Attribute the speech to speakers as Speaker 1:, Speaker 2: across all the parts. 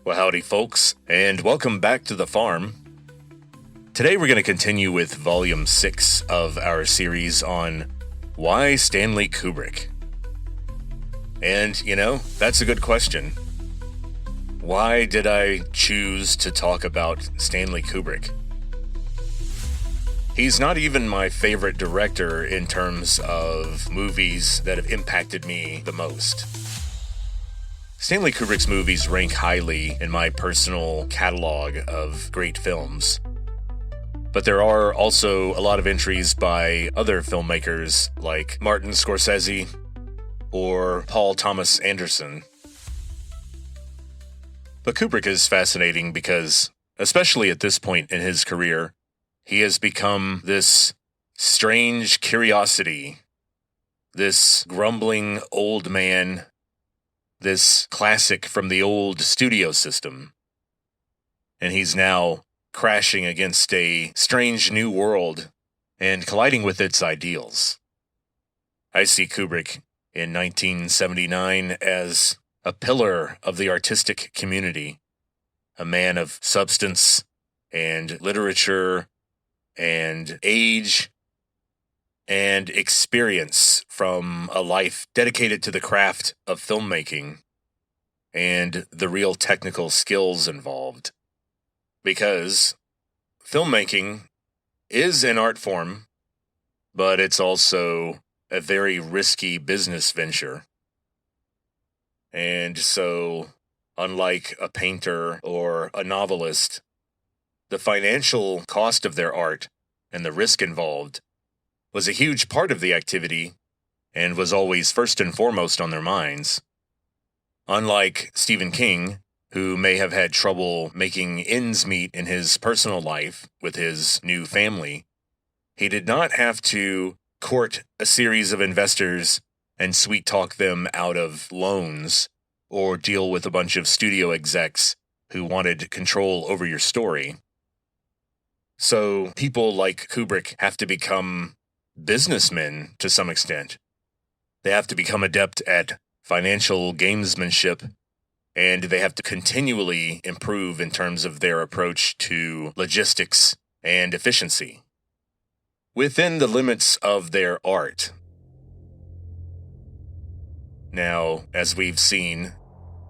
Speaker 1: Well, howdy, folks, and welcome back to the farm. Today we're going to continue with Volume 6 of our series on Why Stanley Kubrick? And, that's a good question. Why did I choose to talk about Stanley Kubrick? He's not even my favorite director in terms of movies that have impacted me the most. Stanley Kubrick's movies rank highly in my personal catalog of great films. But there are also a lot of entries by other filmmakers like Martin Scorsese or Paul Thomas Anderson. But Kubrick is fascinating because, especially at this point in his career, he has become this strange curiosity, this grumbling old man, this classic from the old studio system. And he's now crashing against a strange new world and colliding with its ideals. I see Kubrick in 1979 as a pillar of the artistic community, a man of substance and literature and age and experience from a life dedicated to the craft of filmmaking and the real technical skills involved. Because filmmaking is an art form, but it's also a very risky business venture. And so, unlike a painter or a novelist, the financial cost of their art and the risk involved was a huge part of the activity and was always first and foremost on their minds. Unlike Stephen King, who may have had trouble making ends meet in his personal life with his new family, he did not have to court a series of investors and sweet-talk them out of loans or deal with a bunch of studio execs who wanted control over your story. So people like Kubrick have to become businessmen to some extent. They have to become adept at financial gamesmanship, and they have to continually improve in terms of their approach to logistics and efficiency within the limits of their art. Now, as we've seen,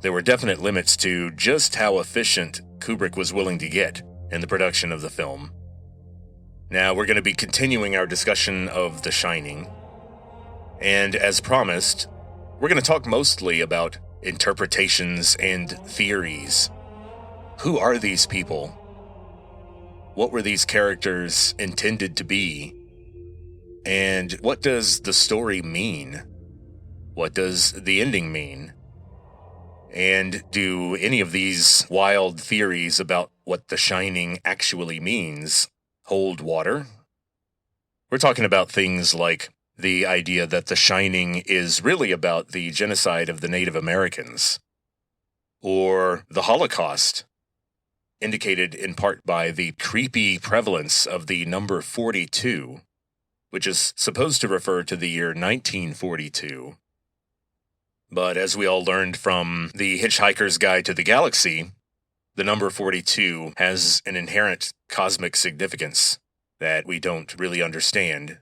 Speaker 1: there were definite limits to just how efficient Kubrick was willing to get in the production of the film. Now, we're going to be continuing our discussion of The Shining, and as promised, we're going to talk mostly about interpretations and theories. Who are these people? What were these characters intended to be? And what does the story mean? What does the ending mean? And do any of these wild theories about what The Shining actually means hold water? We're talking about things like the idea that The Shining is really about the genocide of the Native Americans, or the Holocaust, indicated in part by the creepy prevalence of the number 42, which is supposed to refer to the year 1942. But as we all learned from The Hitchhiker's Guide to the Galaxy, the number 42 has an inherent cosmic significance that we don't really understand.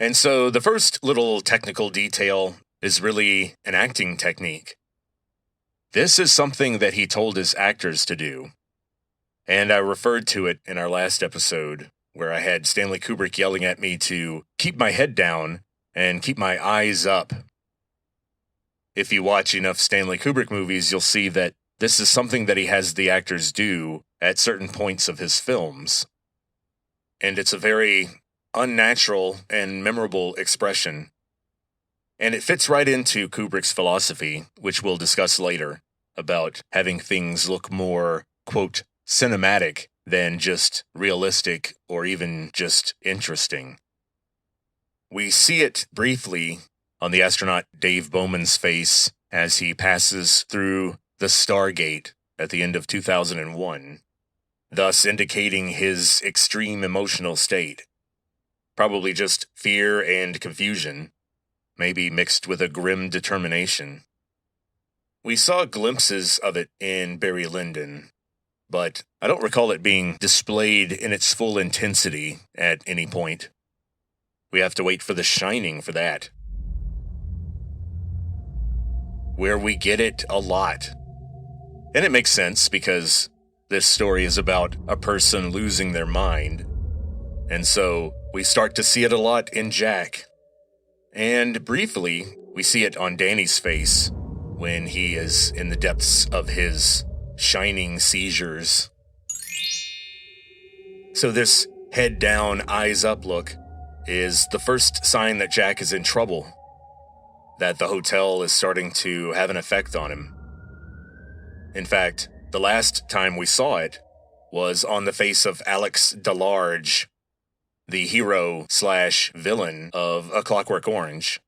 Speaker 1: And so the first little technical detail is really an acting technique. This is something that he told his actors to do. And I referred to it in our last episode, where I had Stanley Kubrick yelling at me to keep my head down and keep my eyes up. If you watch enough Stanley Kubrick movies, you'll see that this is something that he has the actors do at certain points of his films. And it's a very unnatural and memorable expression. And it fits right into Kubrick's philosophy, which we'll discuss later, about having things look more, quote, cinematic than just realistic or even just interesting. We see it briefly on the astronaut Dave Bowman's face as he passes through the Stargate at the end of 2001, thus indicating his extreme emotional state. Probably just fear and confusion, maybe mixed with a grim determination. We saw glimpses of it in Barry Lyndon, but I don't recall it being displayed in its full intensity at any point. We have to wait for The Shining for that, where we get it a lot. And it makes sense because this story is about a person losing their mind, and so we start to see it a lot in Jack. And briefly, we see it on Danny's face when he is in the depths of his shining seizures. So this head down, eyes up look is the first sign that Jack is in trouble, that the hotel is starting to have an effect on him. In fact, the last time we saw it was on the face of Alex DeLarge, the hero/villain of A Clockwork Orange.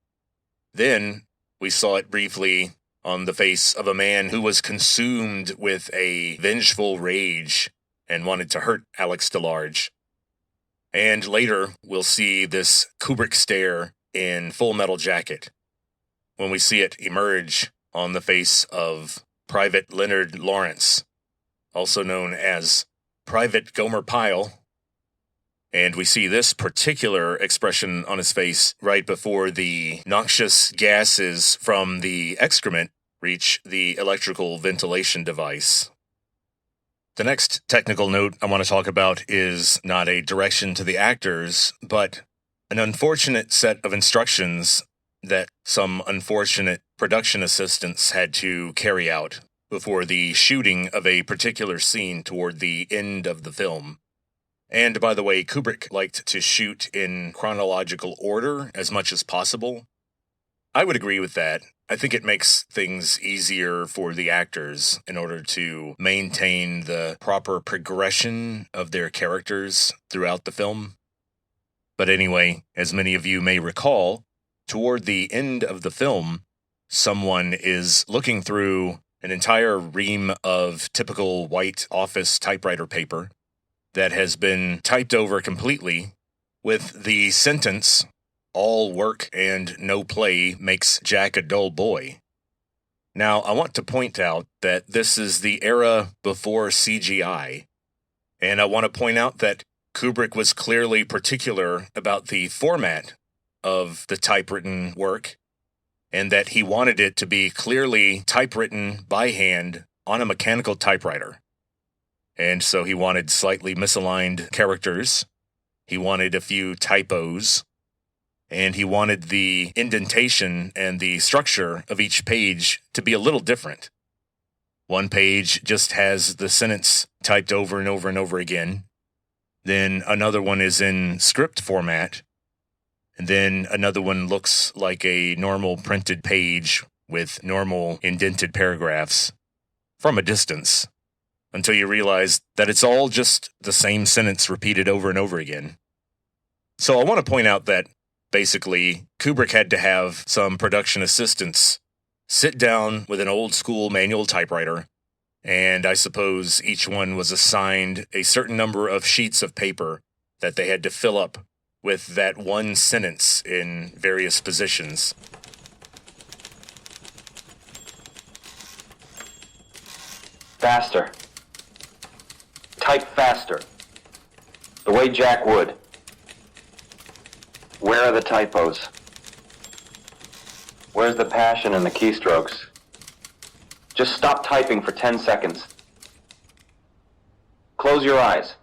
Speaker 1: Then we saw it briefly on the face of a man who was consumed with a vengeful rage and wanted to hurt Alex DeLarge. And later, we'll see this Kubrick stare in Full Metal Jacket, when we see it emerge on the face of Private Leonard Lawrence, also known as Private Gomer Pyle. And we see this particular expression on his face right before the noxious gases from the excrement reach the electrical ventilation device. The next technical note I want to talk about is not a direction to the actors, but an unfortunate set of instructions that some unfortunate production assistants had to carry out before the shooting of a particular scene toward the end of the film. And by the way, Kubrick liked to shoot in chronological order as much as possible. I would agree with that. I think it makes things easier for the actors in order to maintain the proper progression of their characters throughout the film. But anyway, as many of you may recall, toward the end of the film, someone is looking through an entire ream of typical white office typewriter paper that has been typed over completely with the sentence, "All work and no play makes Jack a dull boy." Now, I want to point out that this is the era before CGI, and I want to point out that Kubrick was clearly particular about the format of the typewritten work, and that he wanted it to be clearly typewritten by hand on a mechanical typewriter. And so he wanted slightly misaligned characters, he wanted a few typos, and he wanted the indentation and the structure of each page to be a little different. One page just has the sentence typed over and over and over again. Then another one is in script format. And then another one looks like a normal printed page with normal indented paragraphs from a distance, until you realize that it's all just the same sentence repeated over and over again. So I want to point out that basically Kubrick had to have some production assistants sit down with an old school manual typewriter, and I suppose each one was assigned a certain number of sheets of paper that they had to fill up with that one sentence in various positions.
Speaker 2: Faster. Type faster. The way Jack would. Where are the typos? Where's the passion in the keystrokes? Just stop typing for 10 seconds. Close your eyes.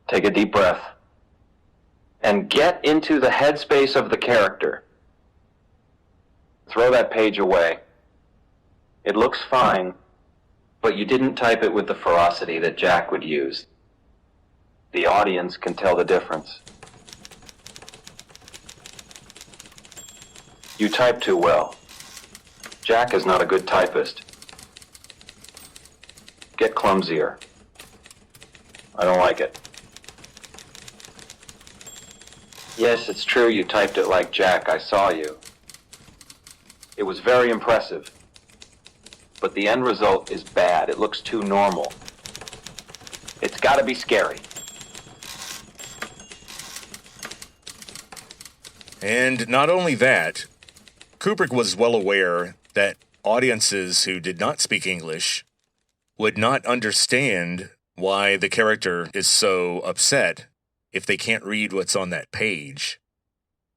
Speaker 2: Take a deep breath. And get into the headspace of the character. Throw that page away. It looks fine, but you didn't type it with the ferocity that Jack would use. The audience can tell the difference. You type too well. Jack is not a good typist. Get clumsier. I don't like it. Yes, it's true you typed it like Jack. I saw you. It was very impressive. But the end result is bad. It looks too normal. It's gotta be scary.
Speaker 1: And not only that, Kubrick was well aware that audiences who did not speak English would not understand why the character is so upset if they can't read what's on that page.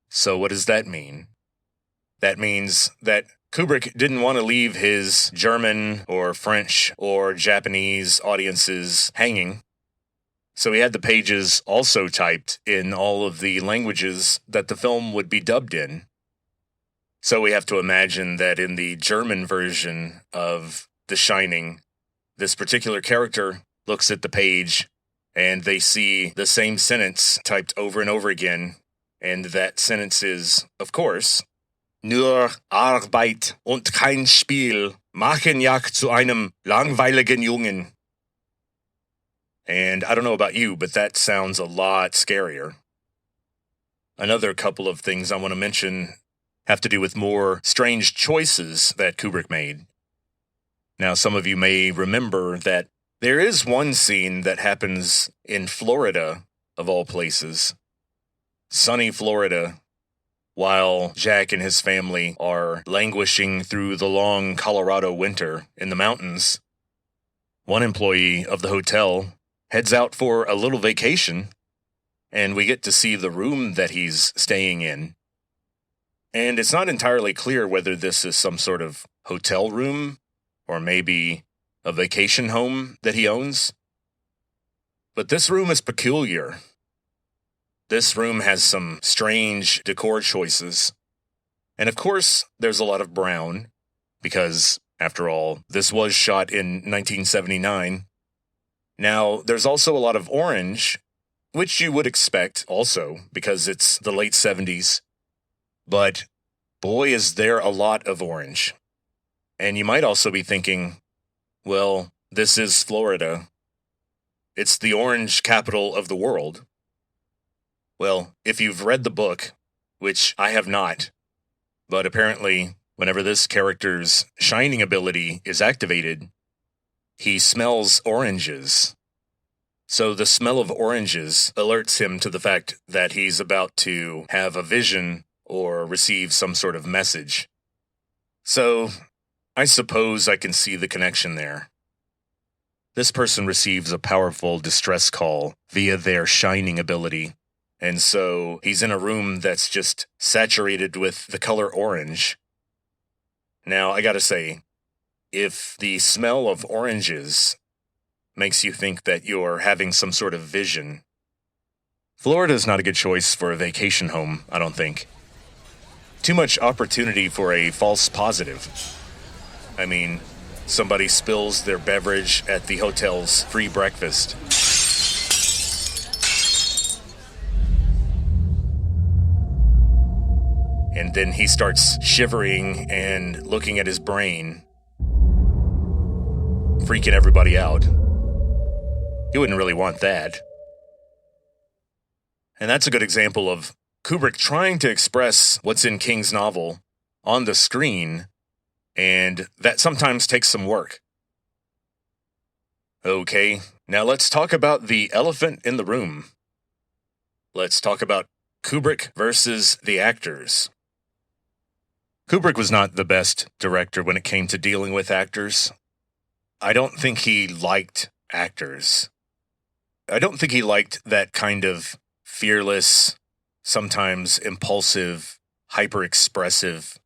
Speaker 1: So what does that mean? That means that Kubrick didn't want to leave his German or French or Japanese audiences hanging. So he had the pages also typed in all of the languages that the film would be dubbed in. So we have to imagine that in the German version of The Shining, this particular character looks at the page and they see the same sentence typed over and over again. And that sentence is, of course, Nur Arbeit und kein Spiel machen Jack zu einem langweiligen Jungen. And I don't know about you, but that sounds a lot scarier. Another couple of things I want to mention have to do with more strange choices that Kubrick made. Now, some of you may remember that there is one scene that happens in Florida, of all places. Sunny Florida, while Jack and his family are languishing through the long Colorado winter in the mountains. One employee of the hotel heads out for a little vacation, and we get to see the room that he's staying in. And it's not entirely clear whether this is some sort of hotel room or maybe a vacation home that he owns. But this room is peculiar. This room has some strange decor choices. And of course, there's a lot of brown, because, after all, this was shot in 1979. Now, there's also a lot of orange, which you would expect also, because it's the late 70s. But, boy, is there a lot of orange. And you might also be thinking, well, this is Florida. It's the orange capital of the world. Well, if you've read the book, which I have not, but apparently whenever this character's shining ability is activated, he smells oranges. So the smell of oranges alerts him to the fact that he's about to have a vision or receive some sort of message. So I suppose I can see the connection there. This person receives a powerful distress call via their shining ability. And so he's in a room that's just saturated with the color orange. Now, I gotta say, if the smell of oranges makes you think that you're having some sort of vision, Florida's not a good choice for a vacation home, I don't think. Too much opportunity for a false positive. I mean, somebody spills their beverage at the hotel's free breakfast. And then he starts shivering and looking at his brain, freaking everybody out. You wouldn't really want that. And that's a good example of Kubrick trying to express what's in King's novel on the screen, and that sometimes takes some work. Okay, now let's talk about the elephant in the room. Let's talk about Kubrick versus the actors. Kubrick was not the best director when it came to dealing with actors. I don't think he liked actors. I don't think he liked that kind of fearless, sometimes impulsive, hyper-expressive,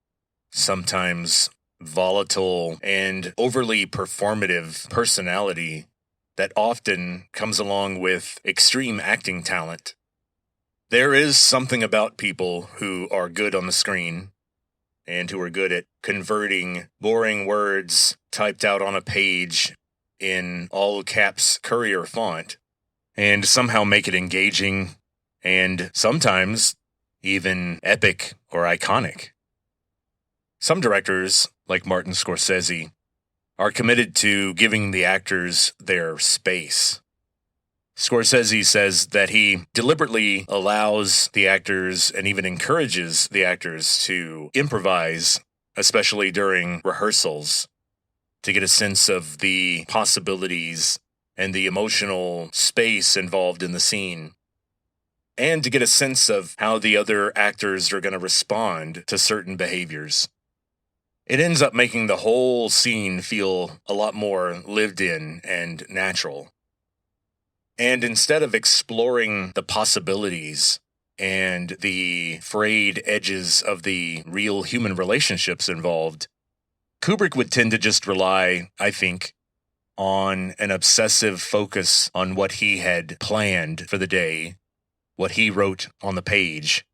Speaker 1: sometimes volatile and overly performative personality that often comes along with extreme acting talent. There is something about people who are good on the screen and who are good at converting boring words typed out on a page in all caps Courier font and somehow make it engaging and sometimes even epic or iconic. Some directors, like Martin Scorsese, are committed to giving the actors their space. Scorsese says that he deliberately allows the actors and even encourages the actors to improvise, especially during rehearsals, to get a sense of the possibilities and the emotional space involved in the scene, and to get a sense of how the other actors are going to respond to certain behaviors. it ends up making the whole scene feel a lot more lived in and natural. And instead of exploring the possibilities and the frayed edges of the real human relationships involved, Kubrick would tend to just rely, I think, on an obsessive focus on what he had planned for the day, what he wrote on the page,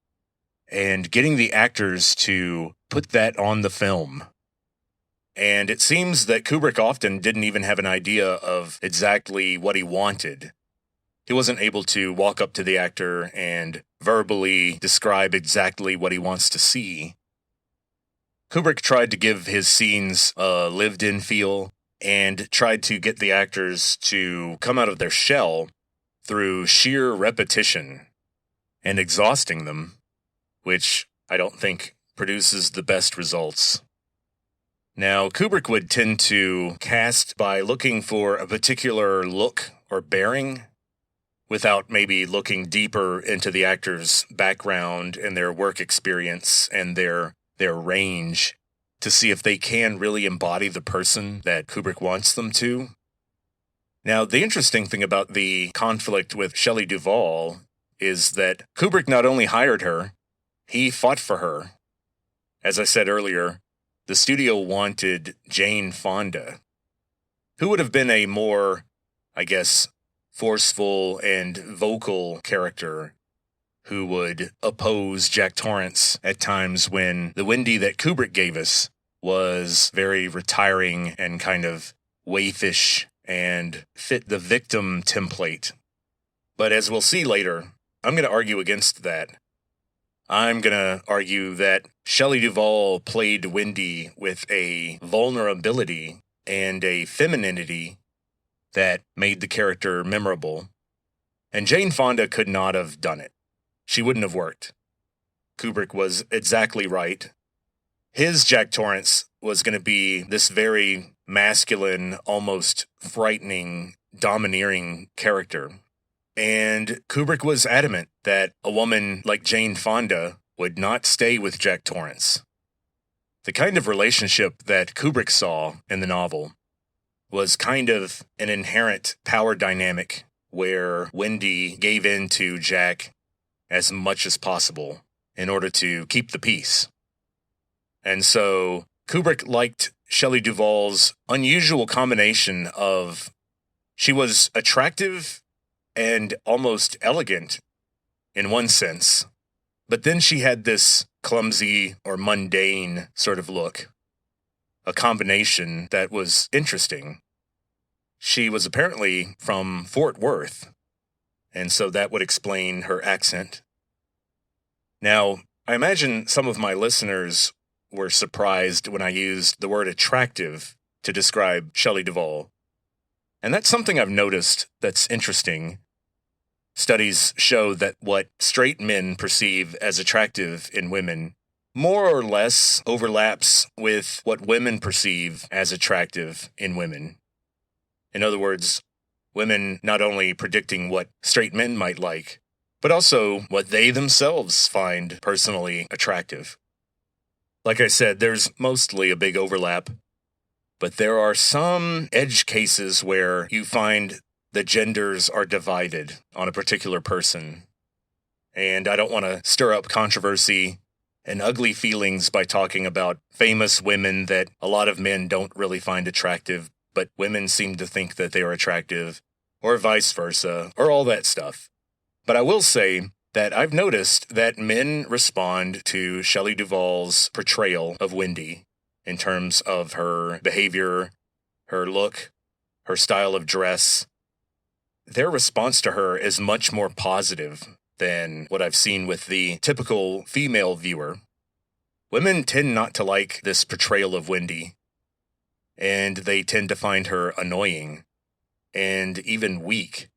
Speaker 1: and getting the actors to put that on the film. And it seems that Kubrick often didn't even have an idea of exactly what he wanted. He wasn't able to walk up to the actor and verbally describe exactly what he wants to see. Kubrick tried to give his scenes a lived-in feel and tried to get the actors to come out of their shell through sheer repetition and exhausting them, which I don't think produces the best results. Now, Kubrick would tend to cast by looking for a particular look or bearing without maybe looking deeper into the actor's background and their work experience and their range to see if they can really embody the person that Kubrick wants them to. Now, the interesting thing about the conflict with Shelley Duvall is that Kubrick not only hired her, he fought for her. As I said earlier, the studio wanted Jane Fonda, who would have been a more, I guess, forceful and vocal character who would oppose Jack Torrance at times when the Wendy that Kubrick gave us was very retiring and kind of waifish and fit the victim template. But as we'll see later, I'm going to argue against that. I'm going to argue that Shelley Duvall played Wendy with a vulnerability and a femininity that made the character memorable. And Jane Fonda could not have done it. She wouldn't have worked. Kubrick was exactly right. His Jack Torrance was going to be this very masculine, almost frightening, domineering character. And Kubrick was adamant that a woman like Jane Fonda would not stay with Jack Torrance. The kind of relationship that Kubrick saw in the novel was kind of an inherent power dynamic where Wendy gave in to Jack as much as possible in order to keep the peace. And so Kubrick liked Shelley Duvall's unusual combination of she was attractive and almost elegant in one sense, but then she had this clumsy or mundane sort of look, a combination that was interesting. She was apparently from Fort Worth, and so that would explain her accent. Now, I imagine some of my listeners were surprised when I used the word attractive to describe Shelley Duvall. And that's something I've noticed that's interesting. Studies show that what straight men perceive as attractive in women more or less overlaps with what women perceive as attractive in women. In other words, women not only predicting what straight men might like, but also what they themselves find personally attractive. Like I said, there's mostly a big overlap, but there are some edge cases where you find the genders are divided on a particular person. And I don't want to stir up controversy and ugly feelings by talking about famous women that a lot of men don't really find attractive, but women seem to think that they are attractive, or vice versa, or all that stuff. But I will say that I've noticed that men respond to Shelley Duvall's portrayal of Wendy in terms of her behavior, her look, her style of dress. Their response to her is much more positive than what I've seen with the typical female viewer. Women tend not to like this portrayal of Wendy, and they tend to find her annoying and even weak,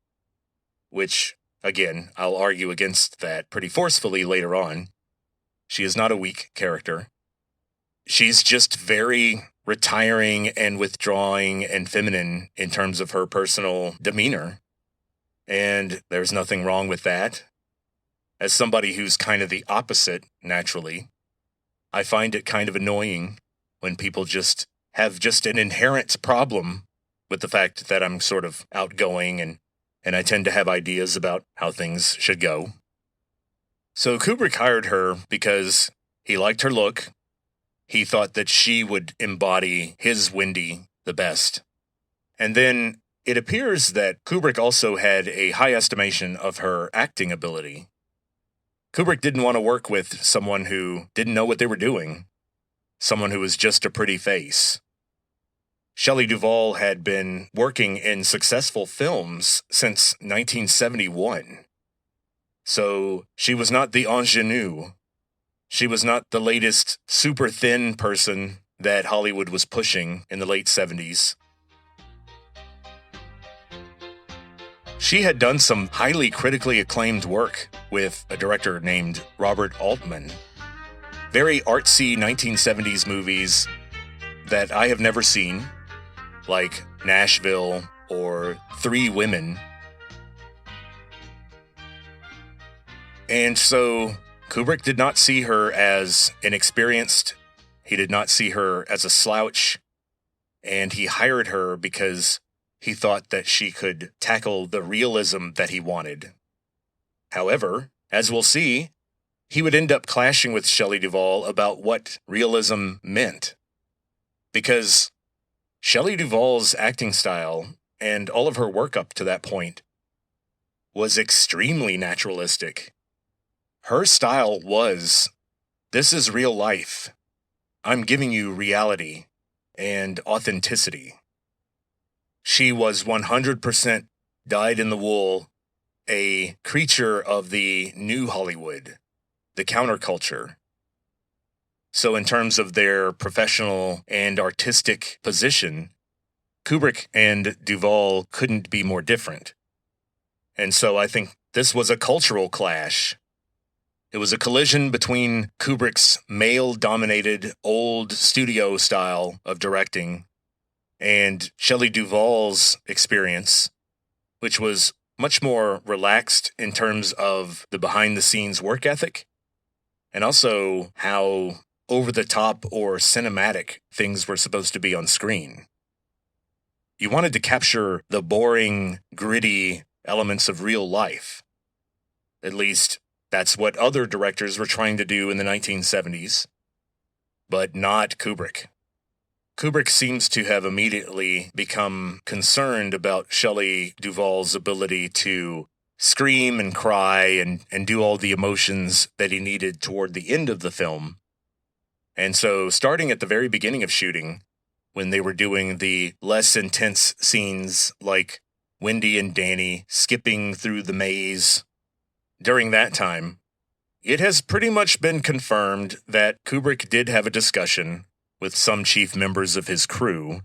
Speaker 1: which, again, I'll argue against that pretty forcefully later on. She is not a weak character. She's just very retiring and withdrawing and feminine in terms of her personal demeanor. And there's nothing wrong with that. As somebody who's kind of the opposite, naturally, I find it kind of annoying when people just have just an inherent problem with the fact that I'm sort of outgoing and I tend to have ideas about how things should go. So Kubrick hired her because he liked her look. He thought that she would embody his Wendy the best. And then it appears that Kubrick also had a high estimation of her acting ability. Kubrick didn't want to work with someone who didn't know what they were doing, someone who was just a pretty face. Shelley Duvall had been working in successful films since 1971. So she was not the ingenue. She was not the latest super thin person that Hollywood was pushing in the late 70s. She had done some highly critically acclaimed work with a director named Robert Altman. Very artsy 1970s movies that I have never seen, like Nashville or Three Women. And so Kubrick did not see her as inexperienced. He did not see her as a slouch. And he hired her because he thought that she could tackle the realism that he wanted. However, as we'll see, he would end up clashing with Shelley Duvall about what realism meant. Because Shelley Duvall's acting style and all of her work up to that point was extremely naturalistic. Her style was, this is real life. I'm giving you reality and authenticity. She was 100% dyed-in-the-wool, a creature of the new Hollywood, the counterculture. So in terms of their professional and artistic position, Kubrick and Duvall couldn't be more different. And so I think this was a cultural clash. It was a collision between Kubrick's male-dominated old studio style of directing and Shelley Duvall's experience, which was much more relaxed in terms of the behind-the-scenes work ethic and also how over-the-top or cinematic things were supposed to be on screen. You wanted to capture the boring, gritty elements of real life. At least, that's what other directors were trying to do in the 1970s. But not Kubrick. Kubrick seems to have immediately become concerned about Shelley Duvall's ability to scream and cry and do all the emotions that he needed toward the end of the film. And so, starting at the very beginning of shooting, when they were doing the less intense scenes like Wendy and Danny skipping through the maze, during that time, it has pretty much been confirmed that Kubrick did have a discussion with some chief members of his crew,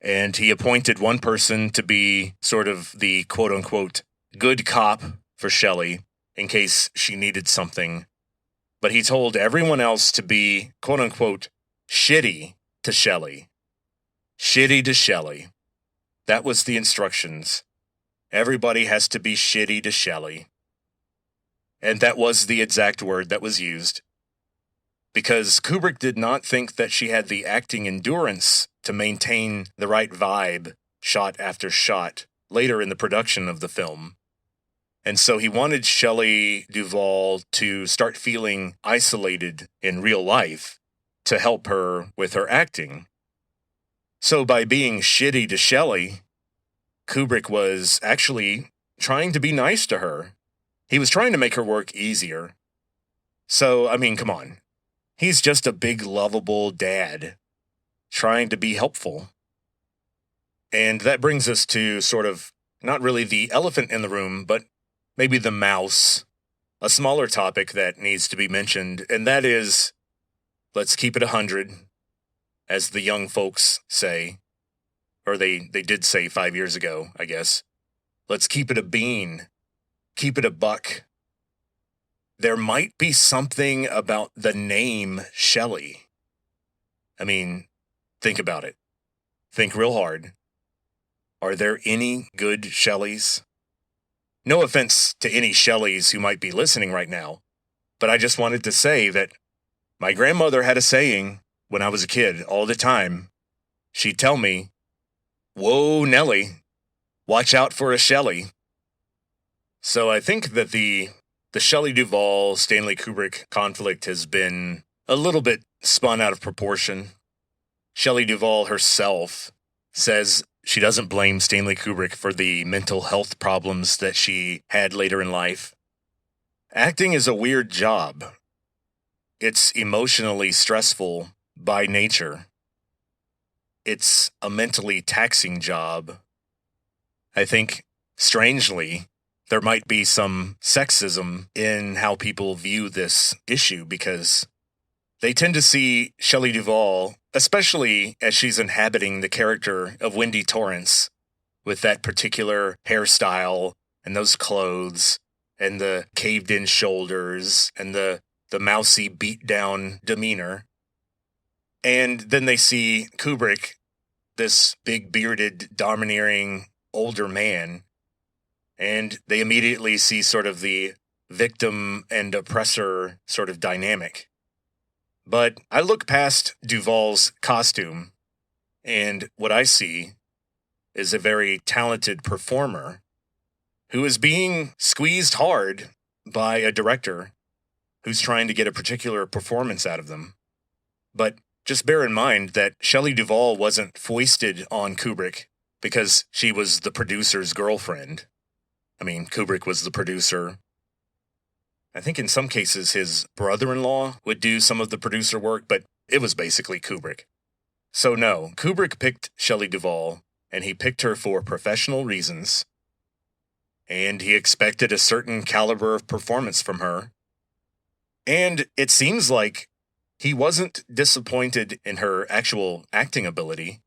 Speaker 1: and he appointed one person to be sort of the quote-unquote good cop for Shelley in case she needed something. But he told everyone else to be, quote-unquote, shitty to Shelley. Shitty to Shelley. That was the instructions. Everybody has to be shitty to Shelley. And that was the exact word that was used. Because Kubrick did not think that she had the acting endurance to maintain the right vibe, shot after shot, later in the production of the film. And so he wanted Shelley Duvall to start feeling isolated in real life to help her with her acting. So by being shitty to Shelley, Kubrick was actually trying to be nice to her. He was trying to make her work easier. So, I mean, come on. He's just a big, lovable dad trying to be helpful. And that brings us to sort of, not really the elephant in the room, but maybe the mouse, a smaller topic that needs to be mentioned, and that is, let's keep it 100, as the young folks say, or they did say 5 years ago, I guess. Let's keep it a bean, keep it a buck. There might be something about the name Shelley. I mean, think about it. Think real hard. Are there any good Shelleys? No offense to any Shelleys who might be listening right now, but I just wanted to say that my grandmother had a saying, when I was a kid, all the time, she'd tell me, "Whoa, Nelly, watch out for a Shelly." So I think that the Shelley Duvall Stanley Kubrick conflict has been a little bit spun out of proportion. Shelley Duvall herself says she doesn't blame Stanley Kubrick for the mental health problems that she had later in life. Acting is a weird job. It's emotionally stressful by nature. It's a mentally taxing job. I think, strangely, there might be some sexism in how people view this issue because they tend to see Shelley Duvall, especially as she's inhabiting the character of Wendy Torrance, with that particular hairstyle and those clothes and the caved-in shoulders and the mousy, beat-down demeanor. And then they see Kubrick, this big, bearded, domineering, older man, and they immediately see sort of the victim and oppressor sort of dynamic. But I look past Duvall's costume, and what I see is a very talented performer who is being squeezed hard by a director who's trying to get a particular performance out of them. But just bear in mind that Shelley Duvall wasn't foisted on Kubrick because she was the producer's girlfriend. I mean, Kubrick was the producer. I think in some cases his brother-in-law would do some of the producer work, but it was basically Kubrick. So no, Kubrick picked Shelley Duvall, and he picked her for professional reasons, and he expected a certain caliber of performance from her. And it seems like he wasn't disappointed in her actual acting ability,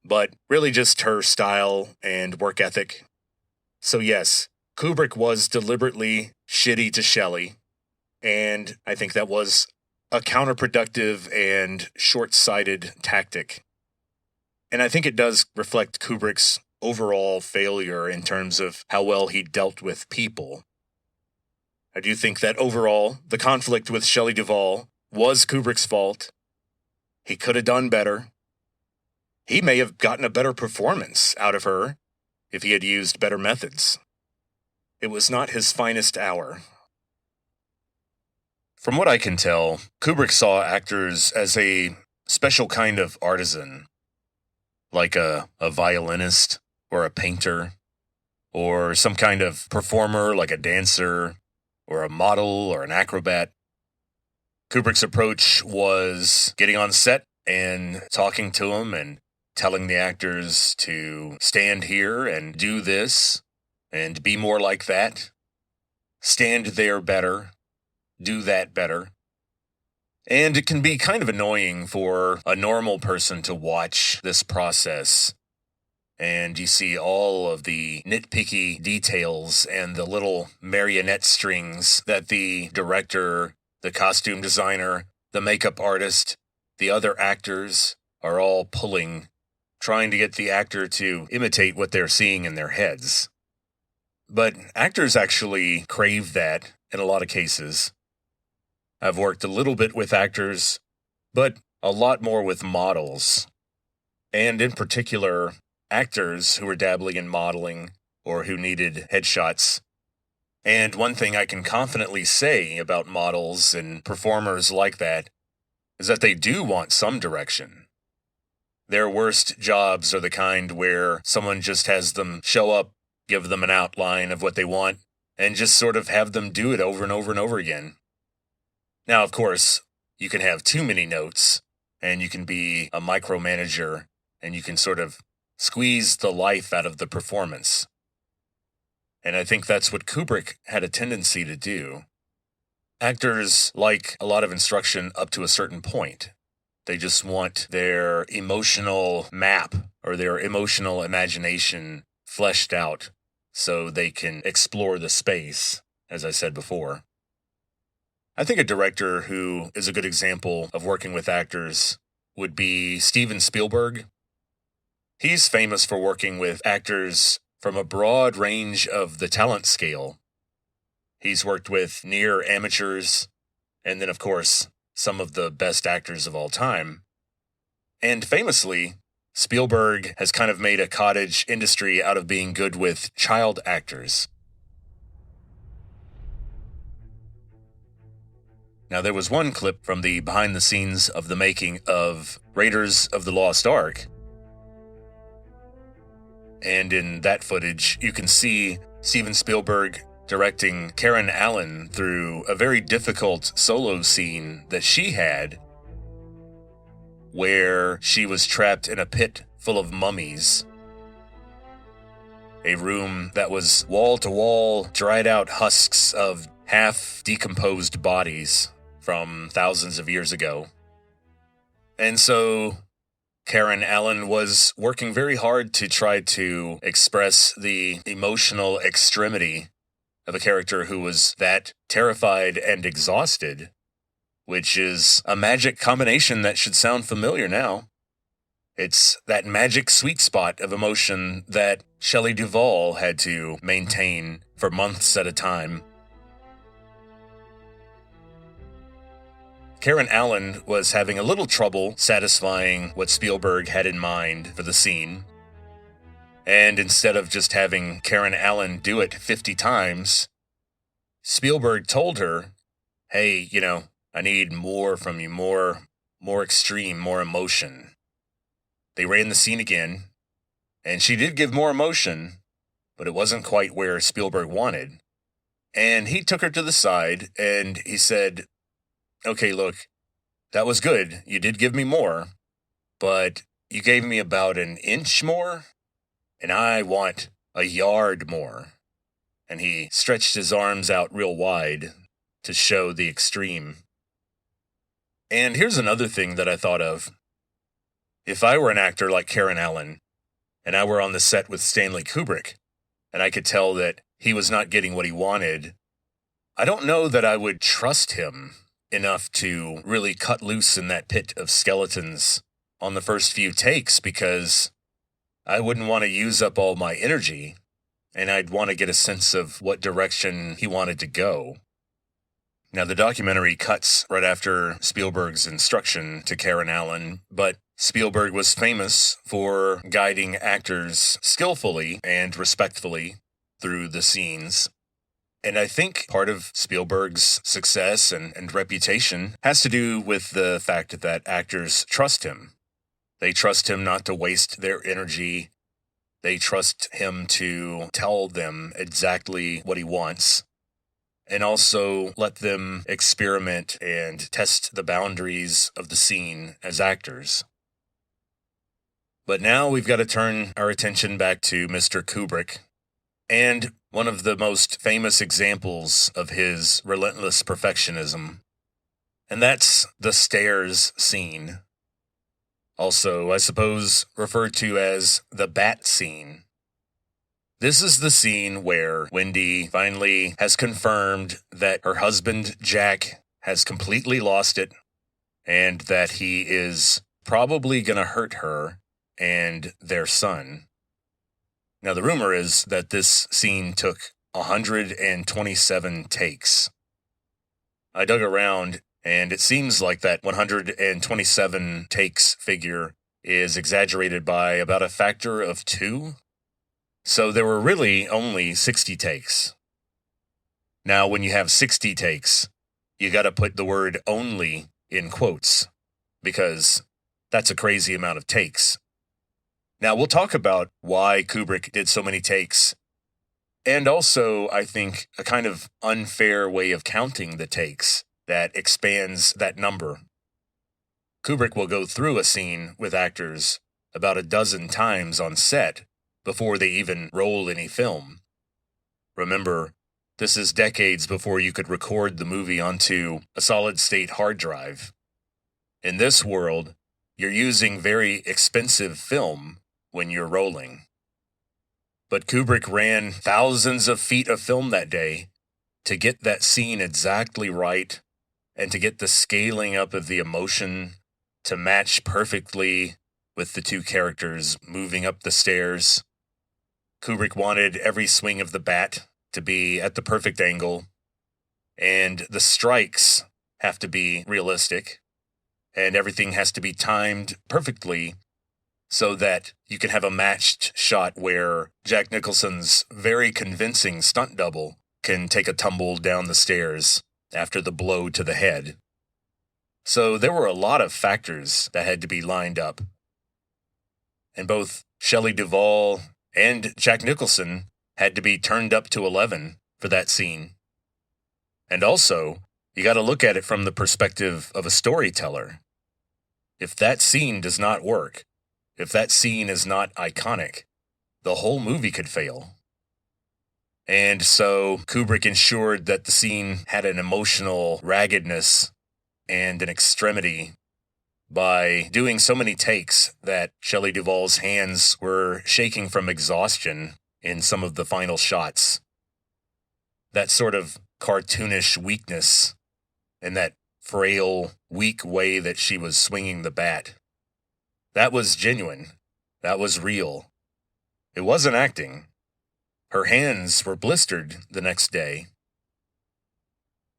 Speaker 1: but really just her style and work ethic. So yes, Kubrick was deliberately shitty to Shelley, and I think that was a counterproductive and short-sighted tactic. And I think it does reflect Kubrick's overall failure in terms of how well he dealt with people. I do think that overall, the conflict with Shelley Duvall was Kubrick's fault. He could have done better. He may have gotten a better performance out of her if he had used better methods. It was not his finest hour. From what I can tell, Kubrick saw actors as a special kind of artisan, like a violinist or a painter, or some kind of performer like a dancer or a model or an acrobat. Kubrick's approach was getting on set and talking to them and telling the actors to stand here and do this and be more like that. Stand there better. Do that better. And it can be kind of annoying for a normal person to watch this process. And you see all of the nitpicky details and the little marionette strings that the director, the costume designer, the makeup artist, the other actors are all pulling, trying to get the actor to imitate what they're seeing in their heads. But actors actually crave that in a lot of cases. I've worked a little bit with actors, but a lot more with models. And in particular, actors who were dabbling in modeling or who needed headshots. And one thing I can confidently say about models and performers like that is that they do want some direction. Their worst jobs are the kind where someone just has them show up, give them an outline of what they want, and just sort of have them do it over and over and over again. Now, of course, you can have too many notes, and you can be a micromanager, and you can sort of squeeze the life out of the performance. And I think that's what Kubrick had a tendency to do. Actors like a lot of instruction up to a certain point. They just want their emotional map or their emotional imagination fleshed out so they can explore the space, as I said before. I think a director who is a good example of working with actors would be Steven Spielberg. He's famous for working with actors from a broad range of the talent scale. He's worked with near amateurs, and then, of course, some of the best actors of all time. And famously, Spielberg has kind of made a cottage industry out of being good with child actors. Now, there was one clip from the behind the scenes of the making of Raiders of the Lost Ark. And in that footage, you can see Steven Spielberg directing Karen Allen through a very difficult solo scene that she had, where she was trapped in a pit full of mummies. A room that was wall-to-wall, dried-out husks of half-decomposed bodies from thousands of years ago. And so Karen Allen was working very hard to try to express the emotional extremity of a character who was that terrified and exhausted, which is a magic combination that should sound familiar now. It's that magic sweet spot of emotion that Shelley Duvall had to maintain for months at a time. Karen Allen was having a little trouble satisfying what Spielberg had in mind for the scene. And instead of just having Karen Allen do it 50 times, Spielberg told her, hey, I need more from you, more extreme, more emotion. They ran the scene again, and she did give more emotion, but it wasn't quite where Spielberg wanted. And he took her to the side, and he said, okay, look, that was good. You did give me more, but you gave me about an inch more, and I want a yard more. And he stretched his arms out real wide to show the extreme. And here's another thing that I thought of. If I were an actor like Karen Allen, and I were on the set with Stanley Kubrick, and I could tell that he was not getting what he wanted, I don't know that I would trust him enough to really cut loose in that pit of skeletons on the first few takes, because I wouldn't want to use up all my energy, and I'd want to get a sense of what direction he wanted to go. Now, the documentary cuts right after Spielberg's instruction to Karen Allen, but Spielberg was famous for guiding actors skillfully and respectfully through the scenes. And I think part of Spielberg's success and reputation has to do with the fact that actors trust him. They trust him not to waste their energy. They trust him to tell them exactly what he wants, and also let them experiment and test the boundaries of the scene as actors. But now we've got to turn our attention back to Mr. Kubrick, and one of the most famous examples of his relentless perfectionism, and that's the stairs scene. Also, I suppose, referred to as the bat scene. This is the scene where Wendy finally has confirmed that her husband, Jack, has completely lost it, and that he is probably going to hurt her and their son. Now, the rumor is that this scene took 127 takes. I dug around, and it seems like that 127 takes figure is exaggerated by about a factor of 2. So there were really only 60 takes. Now, when you have 60 takes, you got to put the word only in quotes, because that's a crazy amount of takes. Now, we'll talk about why Kubrick did so many takes, and also, I think, a kind of unfair way of counting the takes that expands that number. Kubrick will go through a scene with actors about a dozen times on set before they even roll any film. Remember, this is decades before you could record the movie onto a solid-state hard drive. In this world, you're using very expensive film when you're rolling. But Kubrick ran thousands of feet of film that day to get that scene exactly right, and to get the scaling up of the emotion to match perfectly with the two characters moving up the stairs. Kubrick wanted every swing of the bat to be at the perfect angle, and the strikes have to be realistic, and everything has to be timed perfectly so that you can have a matched shot where Jack Nicholson's very convincing stunt double can take a tumble down the stairs after the blow to the head. So there were a lot of factors that had to be lined up. And both Shelley Duvall and Jack Nicholson had to be turned up to 11 for that scene. And also, you got to look at it from the perspective of a storyteller. If that scene does not work, if that scene is not iconic, the whole movie could fail. And so Kubrick ensured that the scene had an emotional raggedness and an extremity by doing so many takes that Shelley Duvall's hands were shaking from exhaustion in some of the final shots. That sort of cartoonish weakness and that frail, weak way that she was swinging the bat. That was genuine. That was real. It wasn't acting. Her hands were blistered the next day.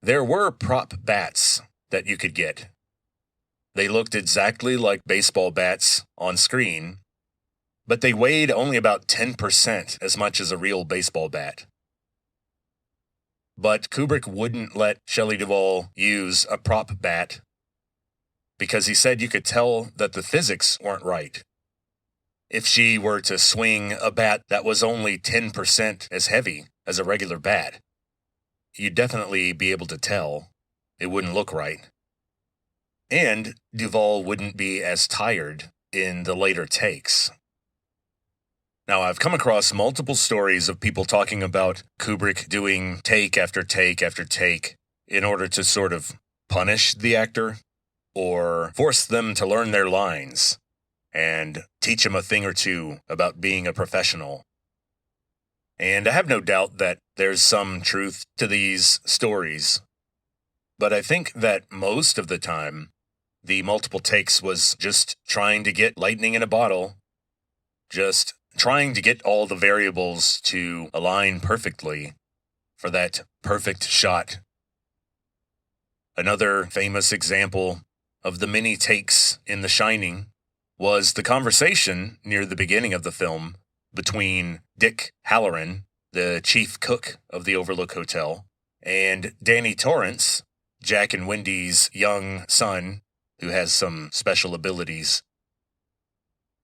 Speaker 1: There were prop bats that you could get. They looked exactly like baseball bats on screen, but they weighed only about 10% as much as a real baseball bat. But Kubrick wouldn't let Shelley Duvall use a prop bat because he said you could tell that the physics weren't right. If she were to swing a bat that was only 10% as heavy as a regular bat, you'd definitely be able to tell. It wouldn't look right. And Duvall wouldn't be as tired in the later takes. Now, I've come across multiple stories of people talking about Kubrick doing take after take after take in order to sort of punish the actor or force them to learn their lines and teach them a thing or two about being a professional. And I have no doubt that there's some truth to these stories. But I think that most of the time, the multiple takes was just trying to get lightning in a bottle, just trying to get all the variables to align perfectly for that perfect shot. Another famous example of the many takes in The Shining was the conversation near the beginning of the film between Dick Halloran, the chief cook of the Overlook Hotel, and Danny Torrance, Jack and Wendy's young son, who has some special abilities.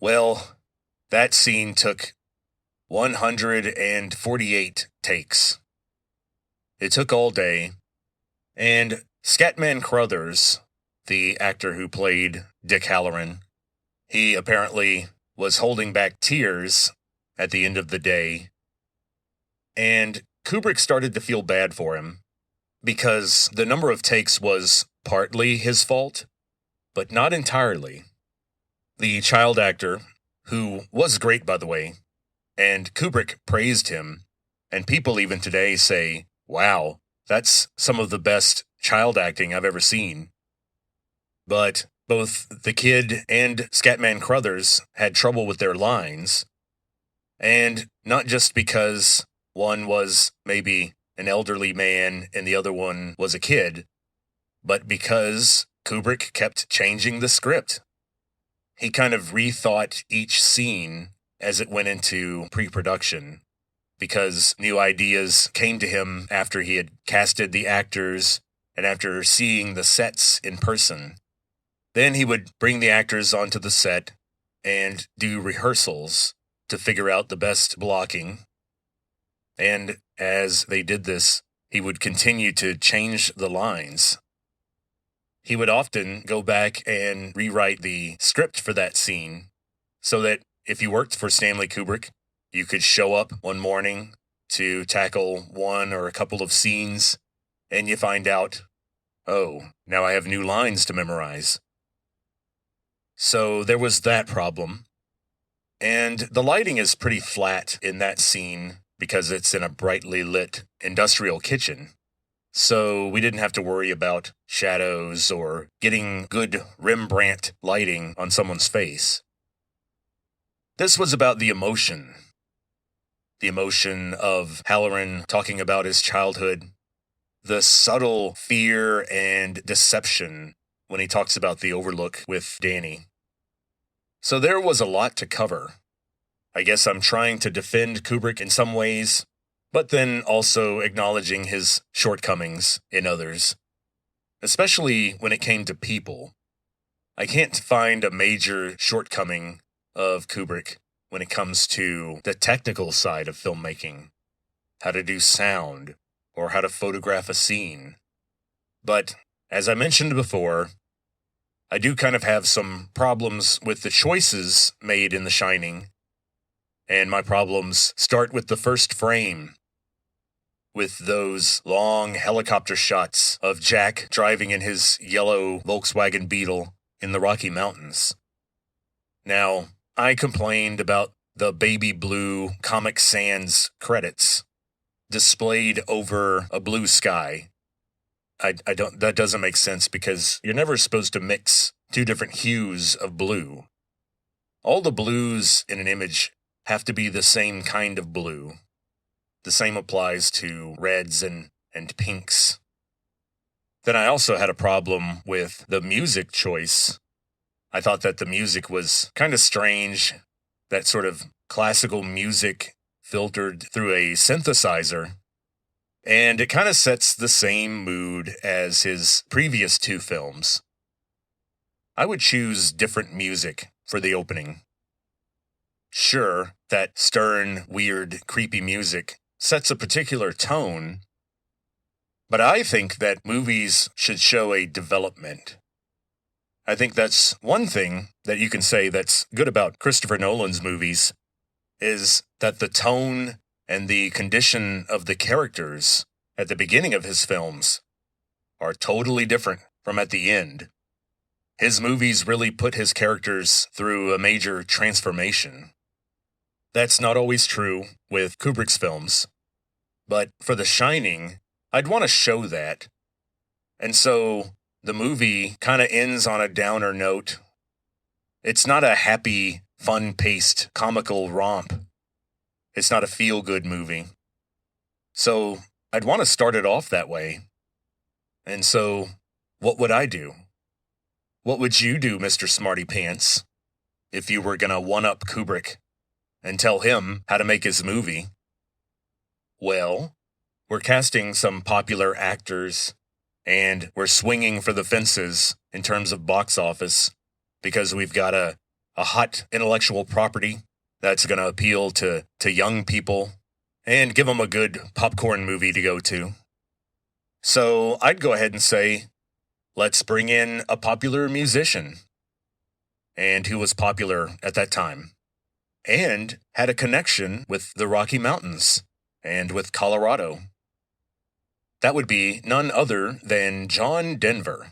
Speaker 1: Well, that scene took 148 takes. It took all day, and Scatman Crothers, the actor who played Dick Halloran, he apparently was holding back tears at the end of the day, and Kubrick started to feel bad for him because the number of takes was partly his fault, but not entirely. The child actor, who was great by the way, and Kubrick praised him, and people even today say, wow, that's some of the best child acting I've ever seen. But both the kid and Scatman Crothers had trouble with their lines, and not just because one was maybe an elderly man and the other one was a kid, but because Kubrick kept changing the script. He kind of rethought each scene as it went into pre-production, because new ideas came to him after he had casted the actors and after seeing the sets in person. Then he would bring the actors onto the set and do rehearsals to figure out the best blocking. And as they did this, he would continue to change the lines. He would often go back and rewrite the script for that scene so that if you worked for Stanley Kubrick, you could show up one morning to tackle one or a couple of scenes, and you find out, oh, now I have new lines to memorize. So there was that problem. And the lighting is pretty flat in that scene because it's in a brightly lit industrial kitchen. So we didn't have to worry about shadows or getting good Rembrandt lighting on someone's face. This was about the emotion. The emotion of Halloran talking about his childhood, the subtle fear and deception when he talks about the Overlook with Danny. So there was a lot to cover. I guess I'm trying to defend Kubrick in some ways, but then also acknowledging his shortcomings in others, especially when it came to people. I can't find a major shortcoming of Kubrick when it comes to the technical side of filmmaking, how to do sound, or how to photograph a scene. But, as I mentioned before, I do kind of have some problems with the choices made in The Shining, and my problems start with the first frame, with those long helicopter shots of Jack driving in his yellow Volkswagen Beetle in the Rocky Mountains. Now, I complained about the baby blue Comic Sans credits displayed over a blue sky. That doesn't make sense because you're never supposed to mix two different hues of blue. All the blues in an image have to be the same kind of blue. The same applies to reds and pinks. Then I also had a problem with the music choice. I thought that the music was kind of strange, that sort of classical music filtered through a synthesizer, and it kind of sets the same mood as his previous two films. I would choose different music for the opening. Sure, that stern, weird, creepy music sets a particular tone, but I think that movies should show a development. I think that's one thing that you can say that's good about Christopher Nolan's movies, is that the tone and the condition of the characters at the beginning of his films are totally different from at the end. His movies really put his characters through a major transformation. That's not always true with Kubrick's films, but for The Shining, I'd want to show that. And so the movie kind of ends on a downer note. It's not a happy, fun-paced, comical romp. It's not a feel-good movie. So I'd want to start it off that way. And so, what would I do? What would you do, Mr. Smarty Pants, if you were going to one-up Kubrick and tell him how to make his movie? Well, we're casting some popular actors, and we're swinging for the fences in terms of box office because we've got a hot intellectual property that's going to appeal to young people and give them a good popcorn movie to go to. So I'd go ahead and say, let's bring in a popular musician, and who was popular at that time, and had a connection with the Rocky Mountains and with Colorado. That would be none other than John Denver.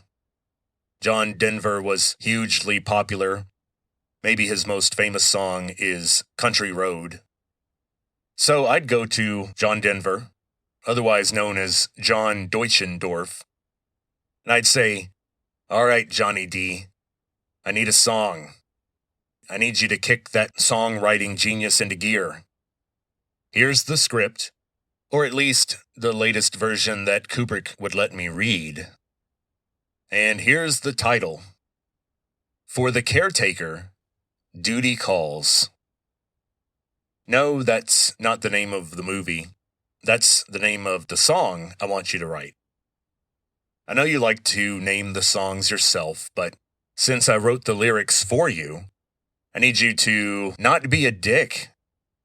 Speaker 1: John Denver was hugely popular. Maybe his most famous song is Country Road. So I'd go to John Denver, otherwise known as John Deutschendorf, and I'd say, all right, Johnny D, I need a song. I need you to kick that songwriting genius into gear. Here's the script, or at least the latest version that Kubrick would let me read. And here's the title. For the Caretaker, Duty Calls. No, that's not the name of the movie. That's the name of the song I want you to write. I know you like to name the songs yourself, but since I wrote the lyrics for you, I need you to not be a dick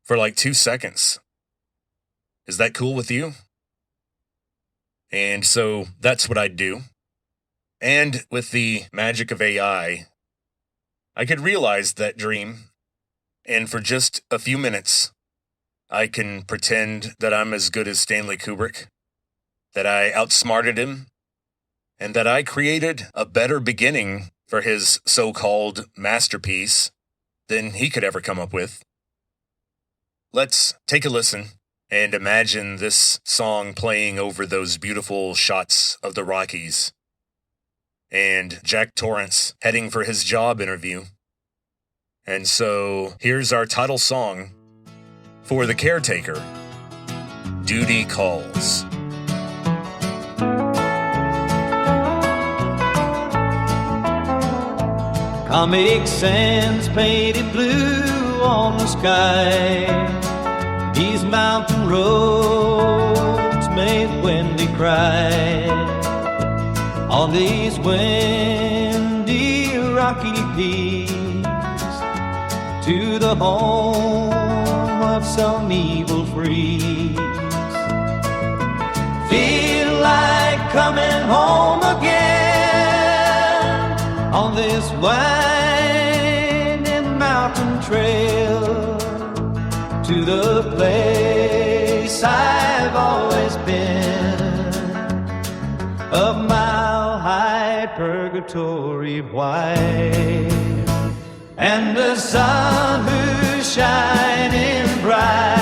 Speaker 1: for like 2 seconds. Is that cool with you? And so that's what I'd do. And with the magic of AI, I could realize that dream. And for just a few minutes, I can pretend that I'm as good as Stanley Kubrick, that I outsmarted him, and that I created a better beginning for his so-called masterpiece than he could ever come up with. Let's take a listen and imagine this song playing over those beautiful shots of the Rockies, and Jack Torrance heading for his job interview. And so, here's our title song, For the Caretaker, Duty Calls.
Speaker 3: Comic Sans painted blue on the sky. These mountain roads made Wendy cry. On these windy, rocky peaks, to the home of some evil freaks. Feel like coming home again on this winding mountain trail to the place I've always been, a mile-high purgatory wide, and the sun who's shining bright.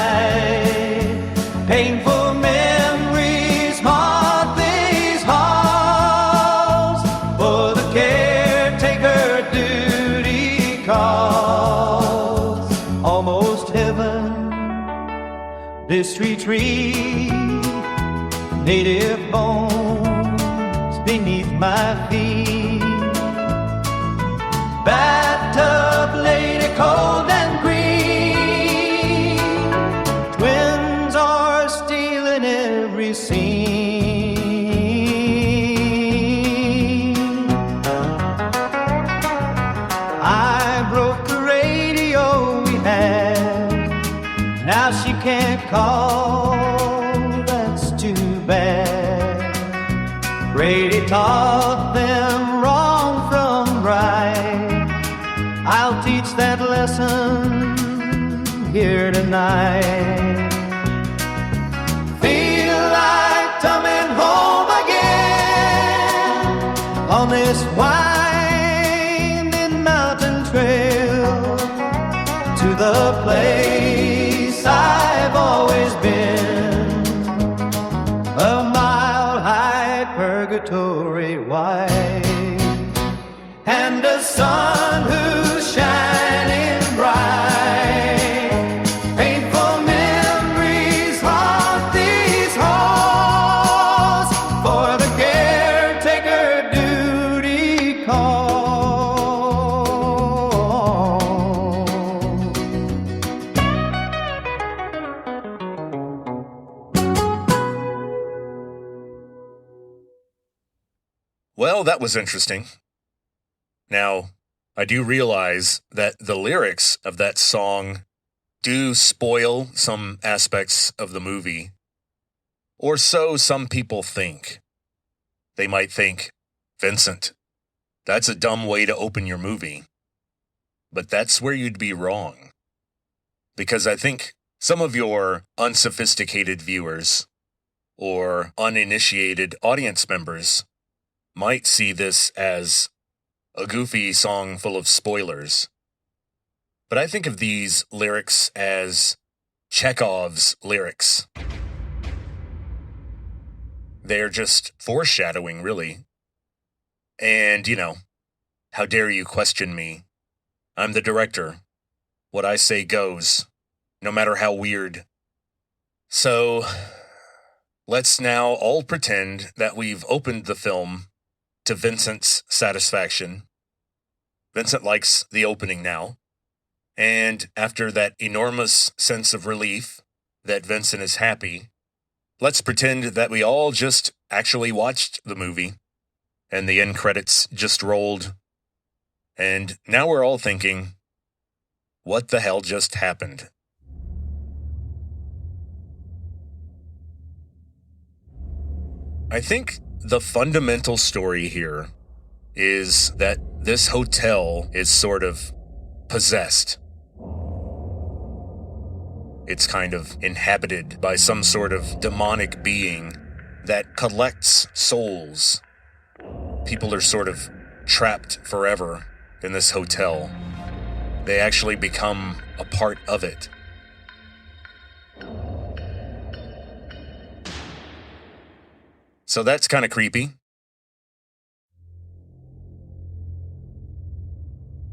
Speaker 3: Painful memories haunt these halls, for the caretaker duty calls. Almost heaven, this retreat, native bones beneath my feet. Bathtub lady cold and green, twins are stealing every scene. I broke the radio we had, now she can't call, that's too bad. Brady taught them wrong from right, I'll teach that lesson here tonight. Feel like coming home again on this winding mountain trail to the place I've always been, a mile-high purgatory wide, and a sun who's shining bright. Painful memories haunt these halls, for the caretaker duty calls.
Speaker 1: Well, that was interesting. Now, I do realize that the lyrics of that song do spoil some aspects of the movie, or so some people think. They might think, Vincent, that's a dumb way to open your movie. But that's where you'd be wrong. Because I think some of your unsophisticated viewers or uninitiated audience members might see this as a goofy song full of spoilers. But I think of these lyrics as Chekhov's lyrics. They're just foreshadowing, really. And, how dare you question me? I'm the director. What I say goes, no matter how weird. So, let's now all pretend that we've opened the film to Vincent's satisfaction. Vincent likes the opening now. And after that enormous sense of relief that Vincent is happy, let's pretend that we all just actually watched the movie and the end credits just rolled. And now we're all thinking, what the hell just happened? I think the fundamental story here is that this hotel is sort of possessed. It's kind of inhabited by some sort of demonic being that collects souls. People are sort of trapped forever in this hotel. They actually become a part of it. So that's kind of creepy.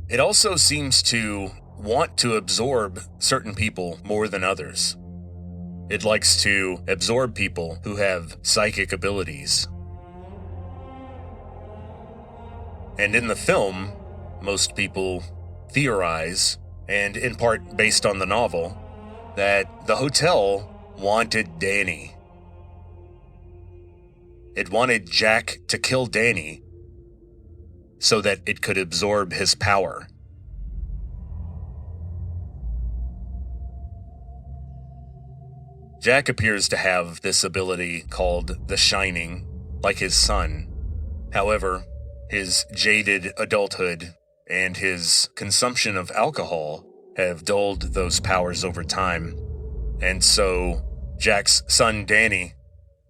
Speaker 1: It also seems to want to absorb certain people more than others. It likes to absorb people who have psychic abilities. And in the film, most people theorize, and in part based on the novel, that the hotel wanted Danny. It wanted Jack to kill Danny so that it could absorb his power. Jack appears to have this ability called the Shining, like his son. However, his jaded adulthood and his consumption of alcohol have dulled those powers over time. And so, Jack's son Danny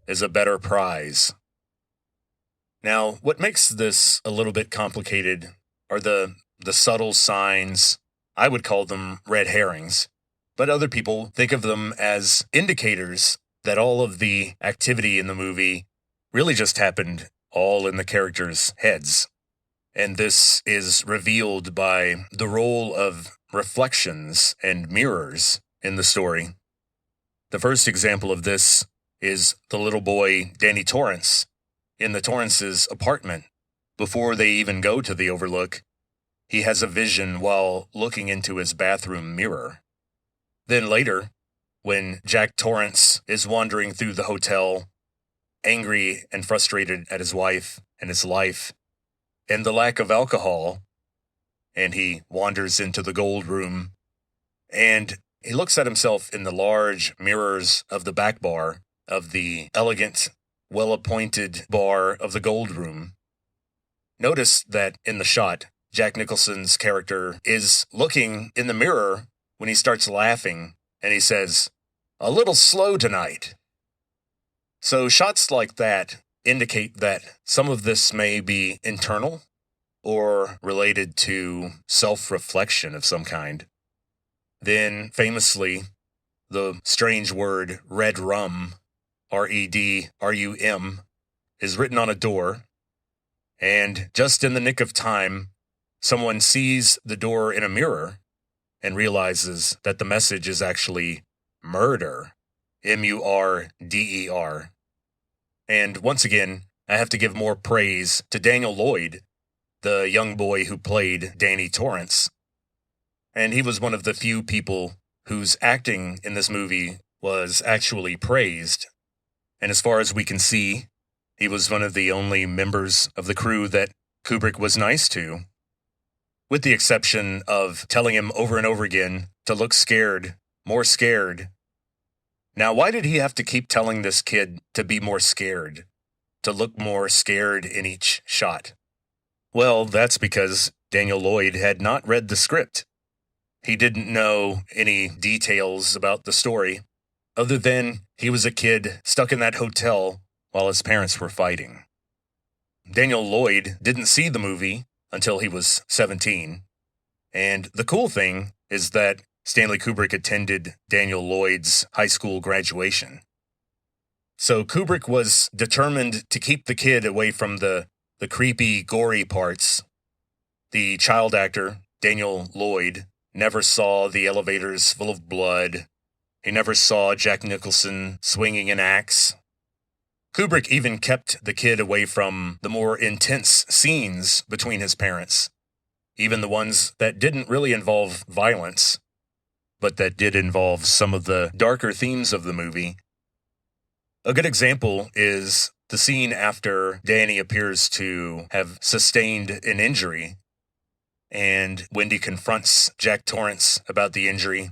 Speaker 1: is a better prize. Now, what makes this a little bit complicated are the subtle signs. I would call them red herrings, but other people think of them as indicators that all of the activity in the movie really just happened all in the characters' heads. And this is revealed by the role of reflections and mirrors in the story. The first example of this is the little boy, Danny Torrance, in the Torrance's apartment. Before they even go to the Overlook, he has a vision while looking into his bathroom mirror. Then later, when Jack Torrance is wandering through the hotel, angry and frustrated at his wife and his life, and the lack of alcohol, and he wanders into the gold room, and he looks at himself in the large mirrors of the back bar of the elegant, well-appointed bar of the gold room. Notice that in the shot, Jack Nicholson's character is looking in the mirror when he starts laughing, and he says, "A little slow tonight." So shots like that indicate that some of this may be internal or related to self-reflection of some kind. Then, famously, the strange word red rum, REDRUM, is written on a door, and just in the nick of time, someone sees the door in a mirror and realizes that the message is actually murder, MURDER. And once again, I have to give more praise to Daniel Lloyd, the young boy who played Danny Torrance. And he was one of the few people whose acting in this movie was actually praised. And as far as we can see, he was one of the only members of the crew that Kubrick was nice to, with the exception of telling him over and over again to look scared, more scared. Now, why did he have to keep telling this kid to be more scared, to look more scared in each shot? Well, that's because Daniel Lloyd had not read the script. He didn't know any details about the story, other than he was a kid stuck in that hotel while his parents were fighting. Daniel Lloyd didn't see the movie until he was 17, and the cool thing is that Stanley Kubrick attended Daniel Lloyd's high school graduation. So Kubrick was determined to keep the kid away from the creepy, gory parts. The child actor, Daniel Lloyd, never saw the elevators full of blood. He never saw Jack Nicholson swinging an axe. Kubrick even kept the kid away from the more intense scenes between his parents, even the ones that didn't really involve violence, but that did involve some of the darker themes of the movie. A good example is the scene after Danny appears to have sustained an injury, and Wendy confronts Jack Torrance about the injury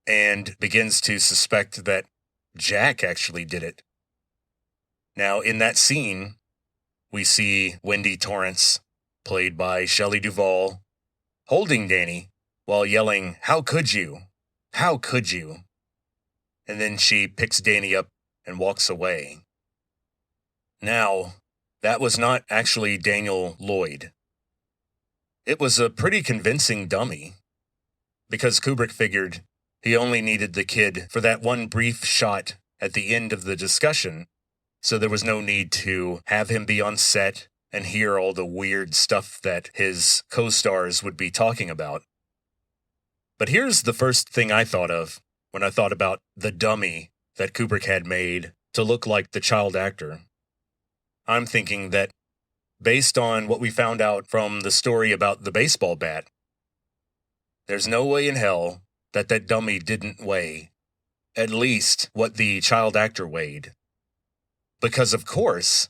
Speaker 1: and begins to suspect that Jack actually did it. Now, in that scene, we see Wendy Torrance, played by Shelley Duvall, holding Danny while yelling, "How could you? How could you?" And then she picks Danny up and walks away. Now, that was not actually Daniel Lloyd. It was a pretty convincing dummy, because Kubrick figured he only needed the kid for that one brief shot at the end of the discussion, so there was no need to have him be on set and hear all the weird stuff that his co-stars would be talking about. But here's the first thing I thought of when I thought about the dummy that Kubrick had made to look like the child actor. I'm thinking that based on what we found out from the story about the baseball bat, there's no way in hell that that dummy didn't weigh at least what the child actor weighed. Because, of course,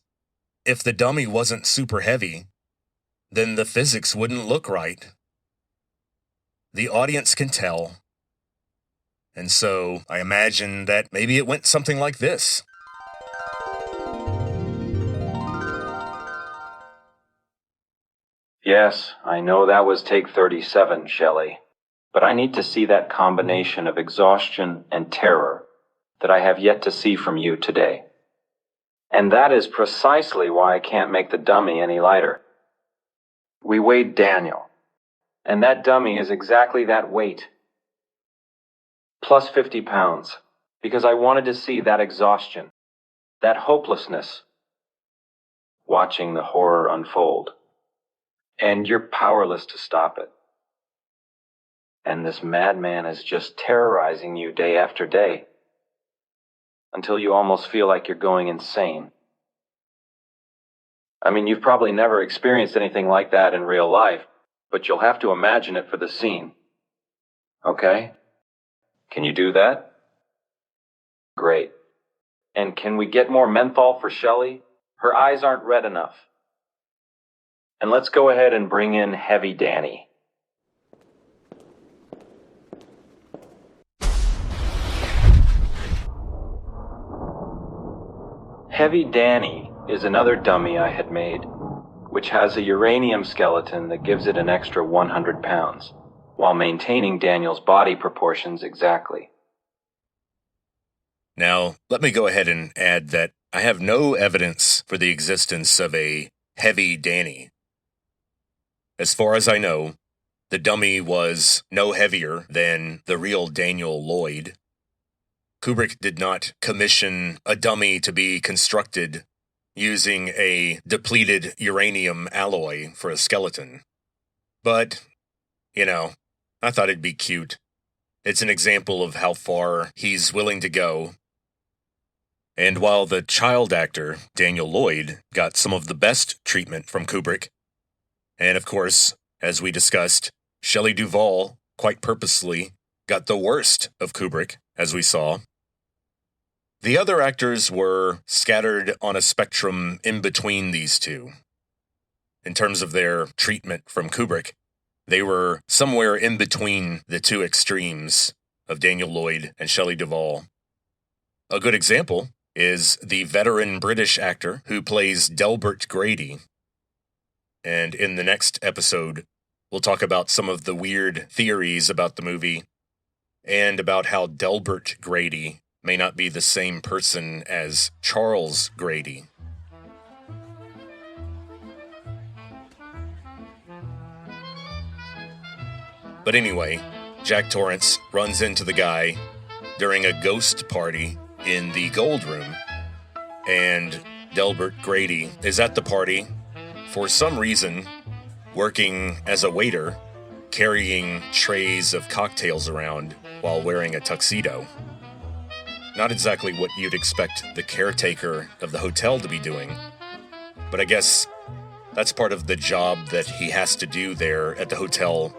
Speaker 1: if the dummy wasn't super heavy, then the physics wouldn't look right. The audience can tell. And so I imagine that maybe it went something like this.
Speaker 2: Yes, I know that was take 37, Shelly. But I need to see that combination of exhaustion and terror that I have yet to see from you today. And that is precisely why I can't make the dummy any lighter. We weighed Daniel, and that dummy is exactly that weight. Plus 50 pounds, because I wanted to see that exhaustion, that hopelessness, watching the horror unfold. And you're powerless to stop it. And this madman is just terrorizing you day after day, until you almost feel like you're going insane. I mean, you've probably never experienced anything like that in real life, but you'll have to imagine it for the scene. Okay? Can you do that? Great. And can we get more menthol for Shelly? Her eyes aren't red enough. And let's go ahead and bring in Heavy Danny. Heavy Danny is another dummy I had made, which has a uranium skeleton that gives it an extra 100 pounds, while maintaining Daniel's body proportions exactly.
Speaker 1: Now, let me go ahead and add that I have no evidence for the existence of a Heavy Danny. As far as I know, the dummy was no heavier than the real Daniel Lloyd. Kubrick did not commission a dummy to be constructed using a depleted uranium alloy for a skeleton. But, I thought it'd be cute. It's an example of how far he's willing to go. And while the child actor, Daniel Lloyd, got some of the best treatment from Kubrick, and of course, as we discussed, Shelley Duvall, quite purposely, got the worst of Kubrick, as we saw, the other actors were scattered on a spectrum in between these two. In terms of their treatment from Kubrick, they were somewhere in between the two extremes of Daniel Lloyd and Shelley Duvall. A good example is the veteran British actor who plays Delbert Grady. And in the next episode, we'll talk about some of the weird theories about the movie and about how Delbert Grady may not be the same person as Charles Grady. But anyway, Jack Torrance runs into the guy during a ghost party in the Gold Room, and Delbert Grady is at the party for some reason, working as a waiter, carrying trays of cocktails around while wearing a tuxedo. Not exactly what you'd expect the caretaker of the hotel to be doing, but I guess that's part of the job that he has to do there at the hotel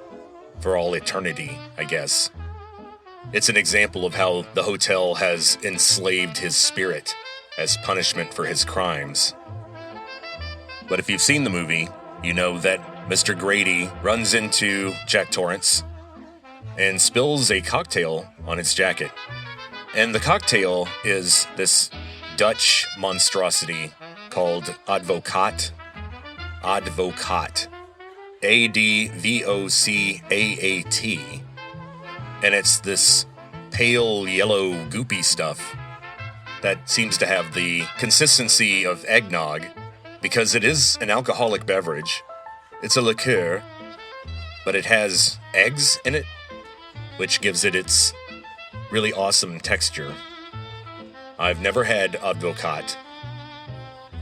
Speaker 1: for all eternity, I guess. It's an example of how the hotel has enslaved his spirit as punishment for his crimes. But if you've seen the movie, you know that Mr. Grady runs into Jack Torrance and spills a cocktail on his jacket. And the cocktail is this Dutch monstrosity called Advocaat. Advocaat. Advocaat. And it's this pale yellow goopy stuff that seems to have the consistency of eggnog because it is an alcoholic beverage. It's a liqueur, but it has eggs in it, which gives it its really awesome texture. I've never had Advocaat.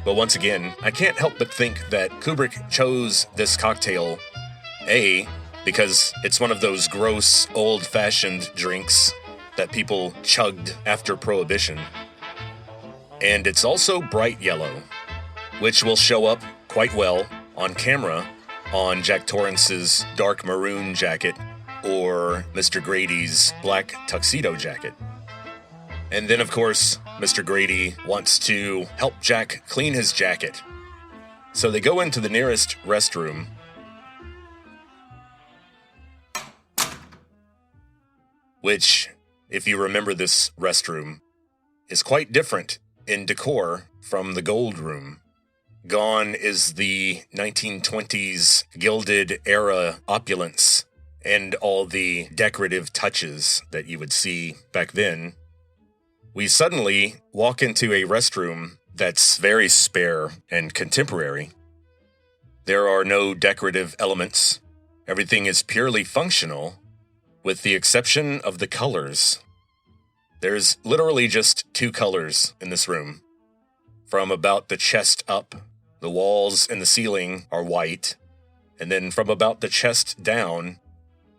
Speaker 1: But once again, I can't help but think that Kubrick chose this cocktail, A, because it's one of those gross, old-fashioned drinks that people chugged after Prohibition. And it's also bright yellow, which will show up quite well on camera on Jack Torrance's dark maroon jacket or Mr. Grady's black tuxedo jacket. And then, of course, Mr. Grady wants to help Jack clean his jacket. So they go into the nearest restroom. Which, if you remember this restroom, is quite different in decor from the Gold Room. Gone is the 1920s Gilded era opulence and all the decorative touches that you would see back then. We suddenly walk into a restroom that's very spare and contemporary. There are no decorative elements. Everything is purely functional, with the exception of the colors. There's literally just two colors in this room. From about the chest up, the walls and the ceiling are white, and then from about the chest down,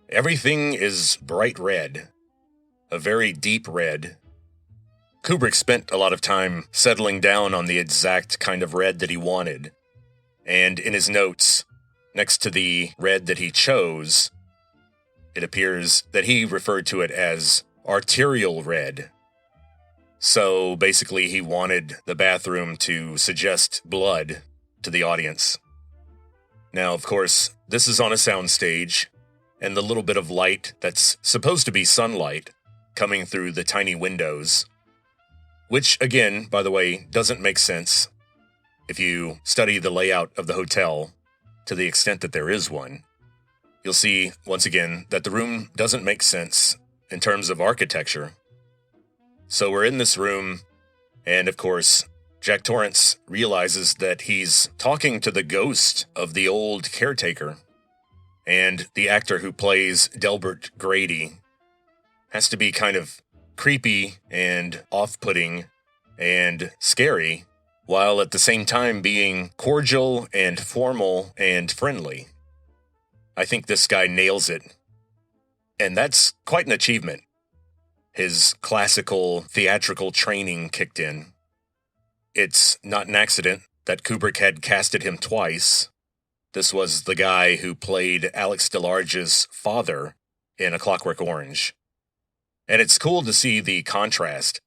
Speaker 1: everything is bright red, a very deep red. Kubrick spent a lot of time settling down on the exact kind of red that he wanted, and in his notes, next to the red that he chose, it appears that he referred to it as arterial red. So basically he wanted the bathroom to suggest blood to the audience. Now, of course, this is on a soundstage, and the little bit of light that's supposed to be sunlight coming through the tiny windows, which, again, by the way, doesn't make sense if you study the layout of the hotel to the extent that there is one. You'll see, once again, that the room doesn't make sense in terms of architecture. So we're in this room, and of course, Jack Torrance realizes that he's talking to the ghost of the old caretaker, and the actor who plays Delbert Grady has to be kind of creepy and off-putting and scary, while at the same time being cordial and formal and friendly. I think this guy nails it, and that's quite an achievement. His classical theatrical training kicked in. It's not an accident that Kubrick had casted him twice. This was the guy who played Alex DeLarge's father in A Clockwork Orange. And it's cool to see the contrast.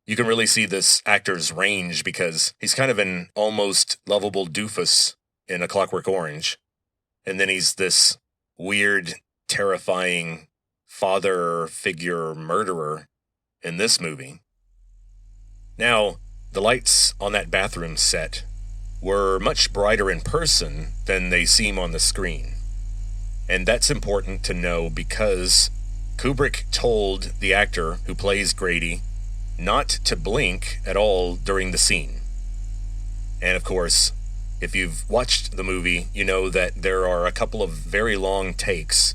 Speaker 1: You can really see this actor's range because he's kind of an almost lovable doofus in A Clockwork Orange. And then he's this weird, terrifying father figure murderer in this movie. Now, the lights on that bathroom set were much brighter in person than they seem on the screen. And that's important to know because Kubrick told the actor who plays Grady not to blink at all during the scene. And of course, if you've watched the movie, you know that there are a couple of very long takes.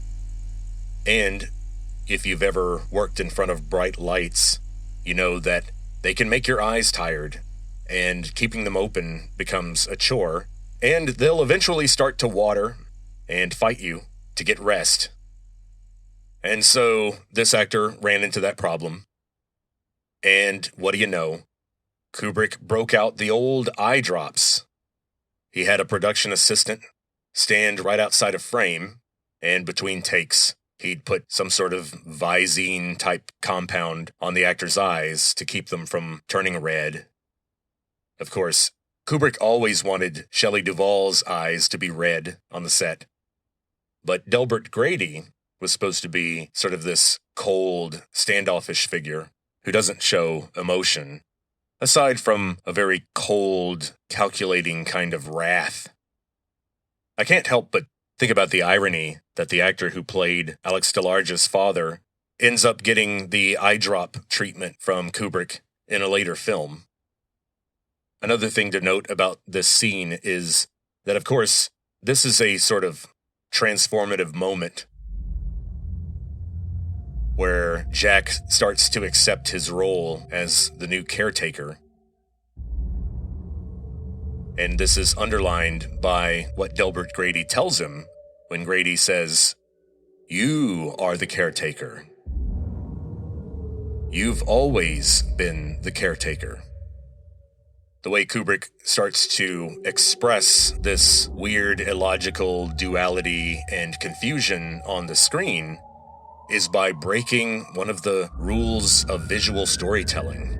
Speaker 1: And if you've ever worked in front of bright lights, you know that they can make your eyes tired, and keeping them open becomes a chore, and they'll eventually start to water and fight you to get rest. And so this actor ran into that problem. And what do you know? Kubrick broke out the old eye drops. He had a production assistant stand right outside a frame, and between takes, he'd put some sort of Visine-type compound on the actor's eyes to keep them from turning red. Of course, Kubrick always wanted Shelley Duvall's eyes to be red on the set. But Delbert Grady was supposed to be sort of this cold, standoffish figure who doesn't show emotion, aside from a very cold, calculating kind of wrath. I can't help but think about the irony that the actor who played Alex DeLarge's father ends up getting the eye drop treatment from Kubrick in a later film. Another thing to note about this scene is that, of course, this is a sort of transformative moment where Jack starts to accept his role as the new caretaker. And this is underlined by what Delbert Grady tells him when Grady says, "You are the caretaker. You've always been the caretaker." The way Kubrick starts to express this weird, illogical duality and confusion on the screen is by breaking one of the rules of visual storytelling.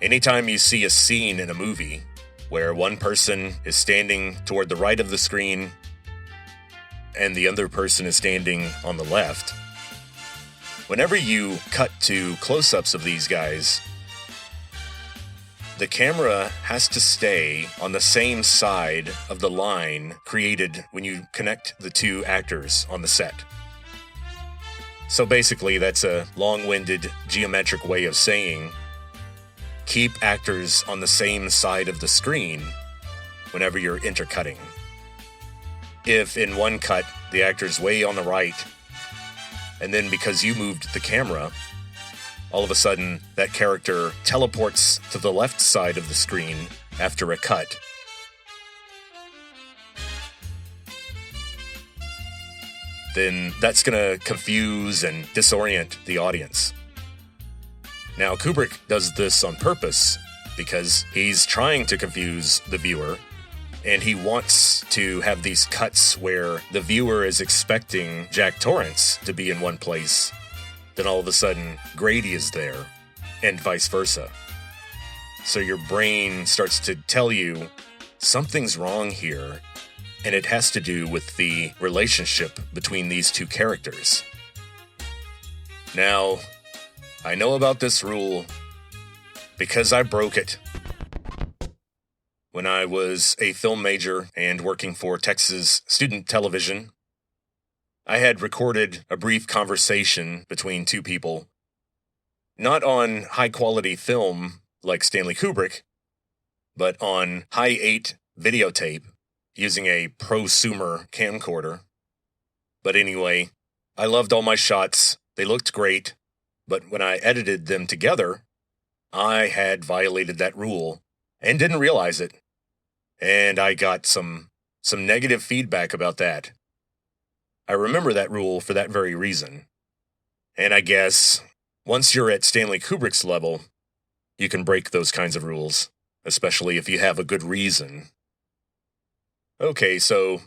Speaker 1: Anytime you see a scene in a movie where one person is standing toward the right of the screen and the other person is standing on the left, whenever you cut to close-ups of these guys, the camera has to stay on the same side of the line created when you connect the two actors on the set. So basically, that's a long-winded geometric way of saying keep actors on the same side of the screen whenever you're intercutting. If in one cut, the actor's way on the right, and then because you moved the camera, all of a sudden that character teleports to the left side of the screen after a cut, then that's going to confuse and disorient the audience. Now, Kubrick does this on purpose because he's trying to confuse the viewer, and he wants to have these cuts where the viewer is expecting Jack Torrance to be in one place, then all of a sudden Grady is there, and vice versa. So your brain starts to tell you something's wrong here, and it has to do with the relationship between these two characters. Now, I know about this rule because I broke it. When I was a film major and working for Texas Student Television, I had recorded a brief conversation between two people, not on high-quality film like Stanley Kubrick, but on high-8 videotape using a prosumer camcorder. But anyway, I loved all my shots. They looked great, but when I edited them together, I had violated that rule and didn't realize it. And I got some negative feedback about that. I remember that rule for that very reason. And I guess once you're at Stanley Kubrick's level, you can break those kinds of rules, especially if you have a good reason. Okay, so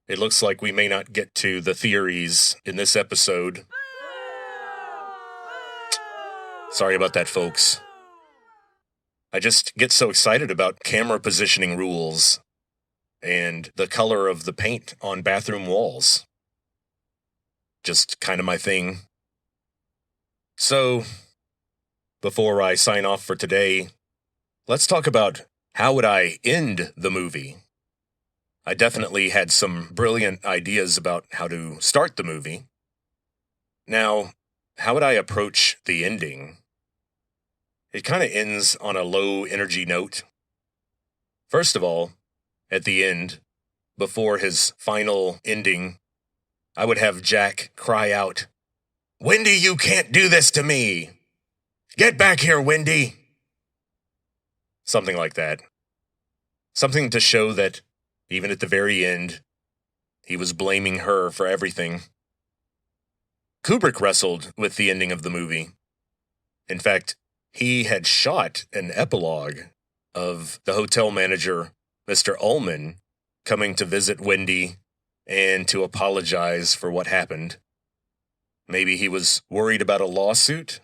Speaker 1: it looks like we may not get to the theories in this episode. Sorry about that, folks. I just get so excited about camera positioning rules and the color of the paint on bathroom walls. Just kind of my thing. So, before I sign off for today, let's talk about how would I end the movie. I definitely had some brilliant ideas about how to start the movie. Now, how would I approach the ending? It kind of ends on a low-energy note. First of all, at the end, before his final ending, I would have Jack cry out, "Wendy, you can't do this to me! Get back here, Wendy!" Something like that. Something to show that, even at the very end, he was blaming her for everything. Kubrick wrestled with the ending of the movie. In fact, he had shot an epilogue of the hotel manager, Mr. Ullman, coming to visit Wendy and to apologize for what happened. Maybe he was worried about a lawsuit?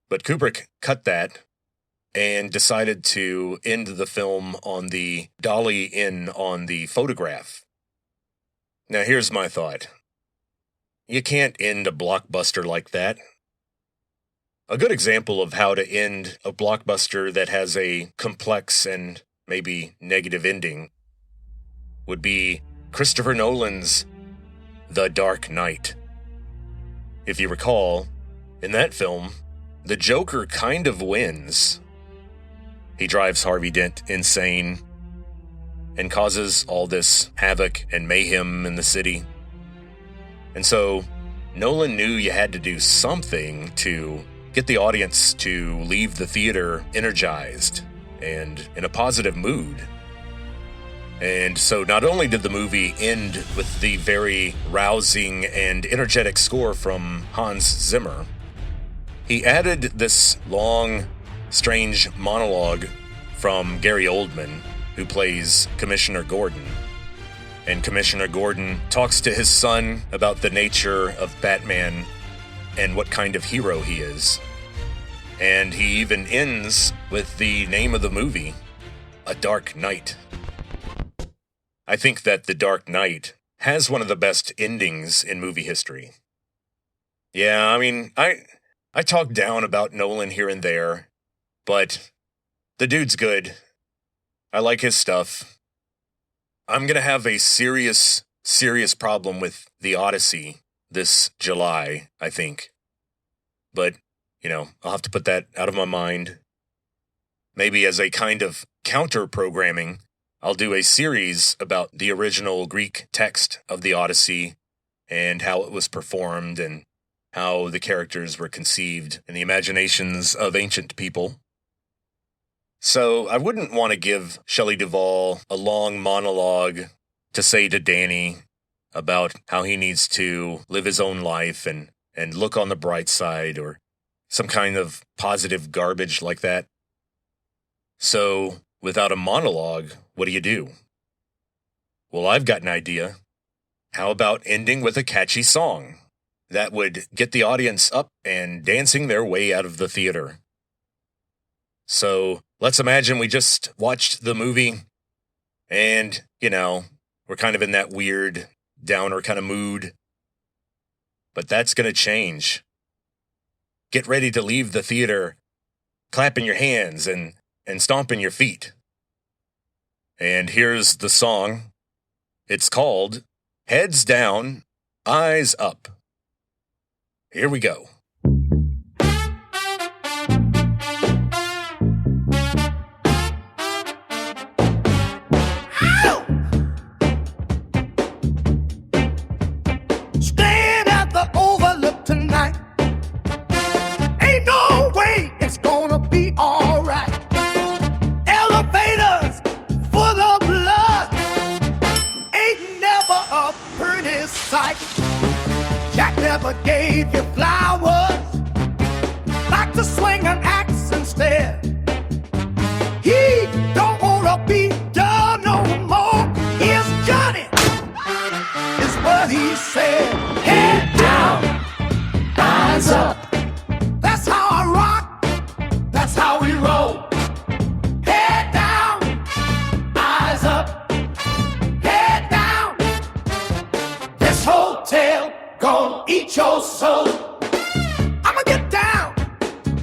Speaker 1: But Kubrick cut that and decided to end the film on the dolly in on the photograph. Now here's my thought. You can't end a blockbuster like that. A good example of how to end a blockbuster that has a complex and maybe negative ending would be Christopher Nolan's The Dark Knight. If you recall, in that film, the Joker kind of wins. He drives Harvey Dent insane and causes all this havoc and mayhem in the city. And so, Nolan knew you had to do something to get the audience to leave the theater energized and in a positive mood. And so not only did the movie end with the very rousing and energetic score from Hans Zimmer, he added this long, strange monologue from Gary Oldman, who plays Commissioner Gordon. And Commissioner Gordon talks to his son about the nature of Batman and what kind of hero he is. And he even ends with the name of the movie, A Dark Knight. I think that The Dark Knight has one of the best endings in movie history. Yeah, I mean, I talk down about Nolan here and there, but the dude's good. I like his stuff. I'm gonna have a serious problem with The Odyssey this July, I think. But, I'll have to put that out of my mind. Maybe as a kind of counter-programming, I'll do a series about the original Greek text of the Odyssey and how it was performed and how the characters were conceived in the imaginations of ancient people. So I wouldn't want to give Shelley Duvall a long monologue to say to Danny about how he needs to live his own life and look on the bright side or some kind of positive garbage like that. So, without a monologue, what do? Well, I've got an idea. How about ending with a catchy song that would get the audience up and dancing their way out of the theater? So, let's imagine we just watched the movie and, we're kind of in that weird downer kind of mood. But that's going to change. Get ready to leave the theater clapping your hands and stomping your feet. And here's the song. It's called Heads Down, Eyes Up. Here we go.
Speaker 3: Staying at the Overlook tonight. Ain't no way it's gonna be alright. Elevators full of blood. Ain't never a pretty sight. Jack never gave you flowers. Like to swing an axe instead. He don't wanna be done no more. Here's Johnny, is what he said. Head down, eyes up. That's how I rock, that's how we roll. Head down, eyes up. Head down. This hotel gon' eat your soul. I'ma get down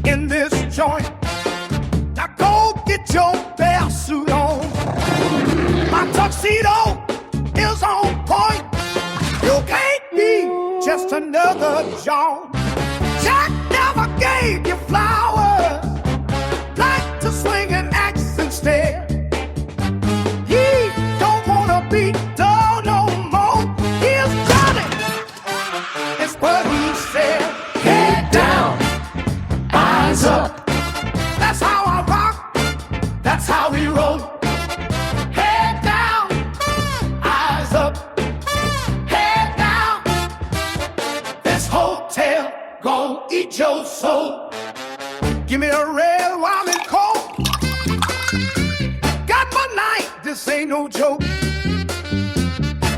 Speaker 3: in this joint. Now go get your best suit on. My tuxedo is on point. You can't be just another John. Jack never gave you flowers. Like to swing an axe instead. He don't wanna be done no more. Here's Johnny, it's what he said. Head down, eyes up. That's how I rock, that's how we roll. Head down, eyes up. Head down. This hotel gon' eat your soul. Give me a red wine and coke. Got my night, this ain't no joke.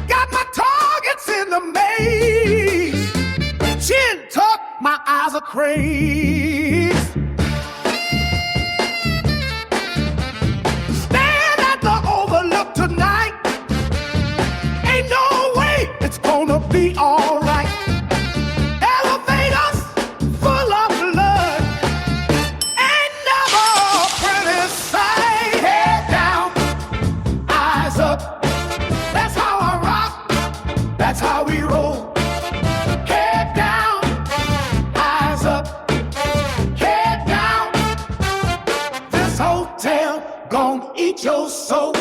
Speaker 3: Got my targets in the maze. Chin tuck, my eyes are crazed. Stand at the Overlook tonight. Ain't no way it's gonna be alright. Elevators full of blood. Ain't never a pretty sight. Head down, eyes up. That's how I rock, that's how we roll. Head down, eyes up. Head down. This hotel gon' eat your soul.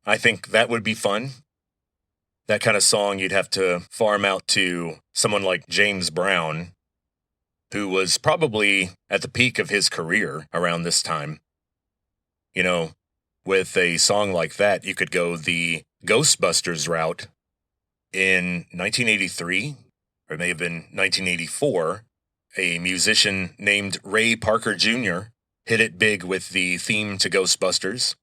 Speaker 1: I think that would be fun. That kind of song you'd have to farm out to someone like James Brown, who was probably at the peak of his career around this time. You know, with a song like that, you could go the Ghostbusters route. In 1983, or it may have been 1984, a musician named Ray Parker Jr. hit it big with the theme to Ghostbusters.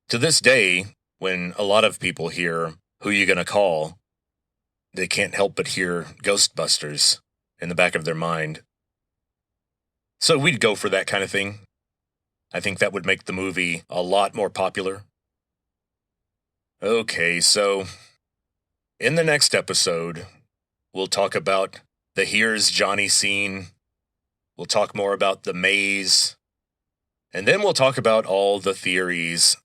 Speaker 1: To this day, when a lot of people hear Who You Gonna Call, they can't help but hear Ghostbusters in the back of their mind. So we'd go for that kind of thing. I think that would make the movie a lot more popular. Okay, so in the next episode, we'll talk about the Here's Johnny scene. We'll talk more about the maze. And then we'll talk about all the theories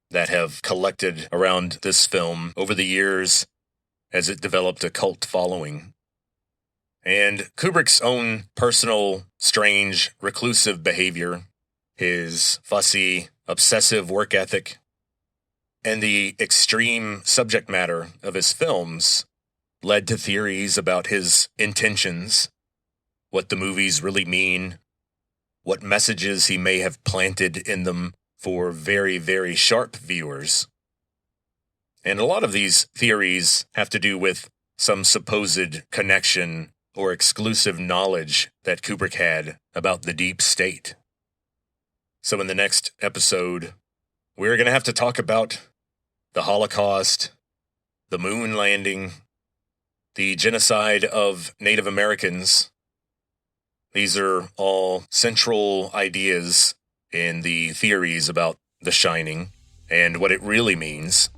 Speaker 1: that have collected around this film over the years as it developed a cult following. And Kubrick's own personal, strange, reclusive behavior, his fussy, obsessive work ethic, and the extreme subject matter of his films led to theories about his intentions, what the movies really mean, what messages he may have planted in them for very, very sharp viewers. And a lot of these theories have to do with some supposed connection or exclusive knowledge that Kubrick had about the deep state. So in the next episode, we're going to have to talk about the Holocaust, the moon landing, the genocide of Native Americans. These are all central ideas in the theories about The Shining and what it really means.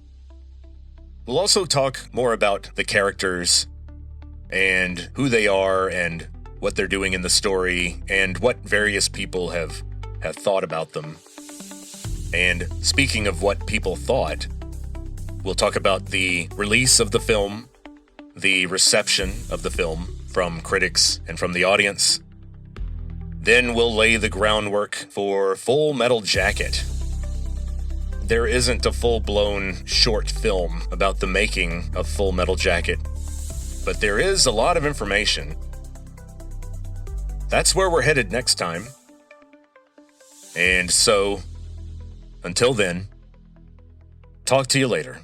Speaker 1: We'll also talk more about the characters and who they are and what they're doing in the story and what various people have thought about them. And speaking of what people thought, we'll talk about the release of the film, the reception of the film from critics and from the audience. Then we'll lay the groundwork for Full Metal Jacket. There isn't a full-blown short film about the making of Full Metal Jacket, but there is a lot of information. That's where we're headed next time. And so, until then, talk to you later.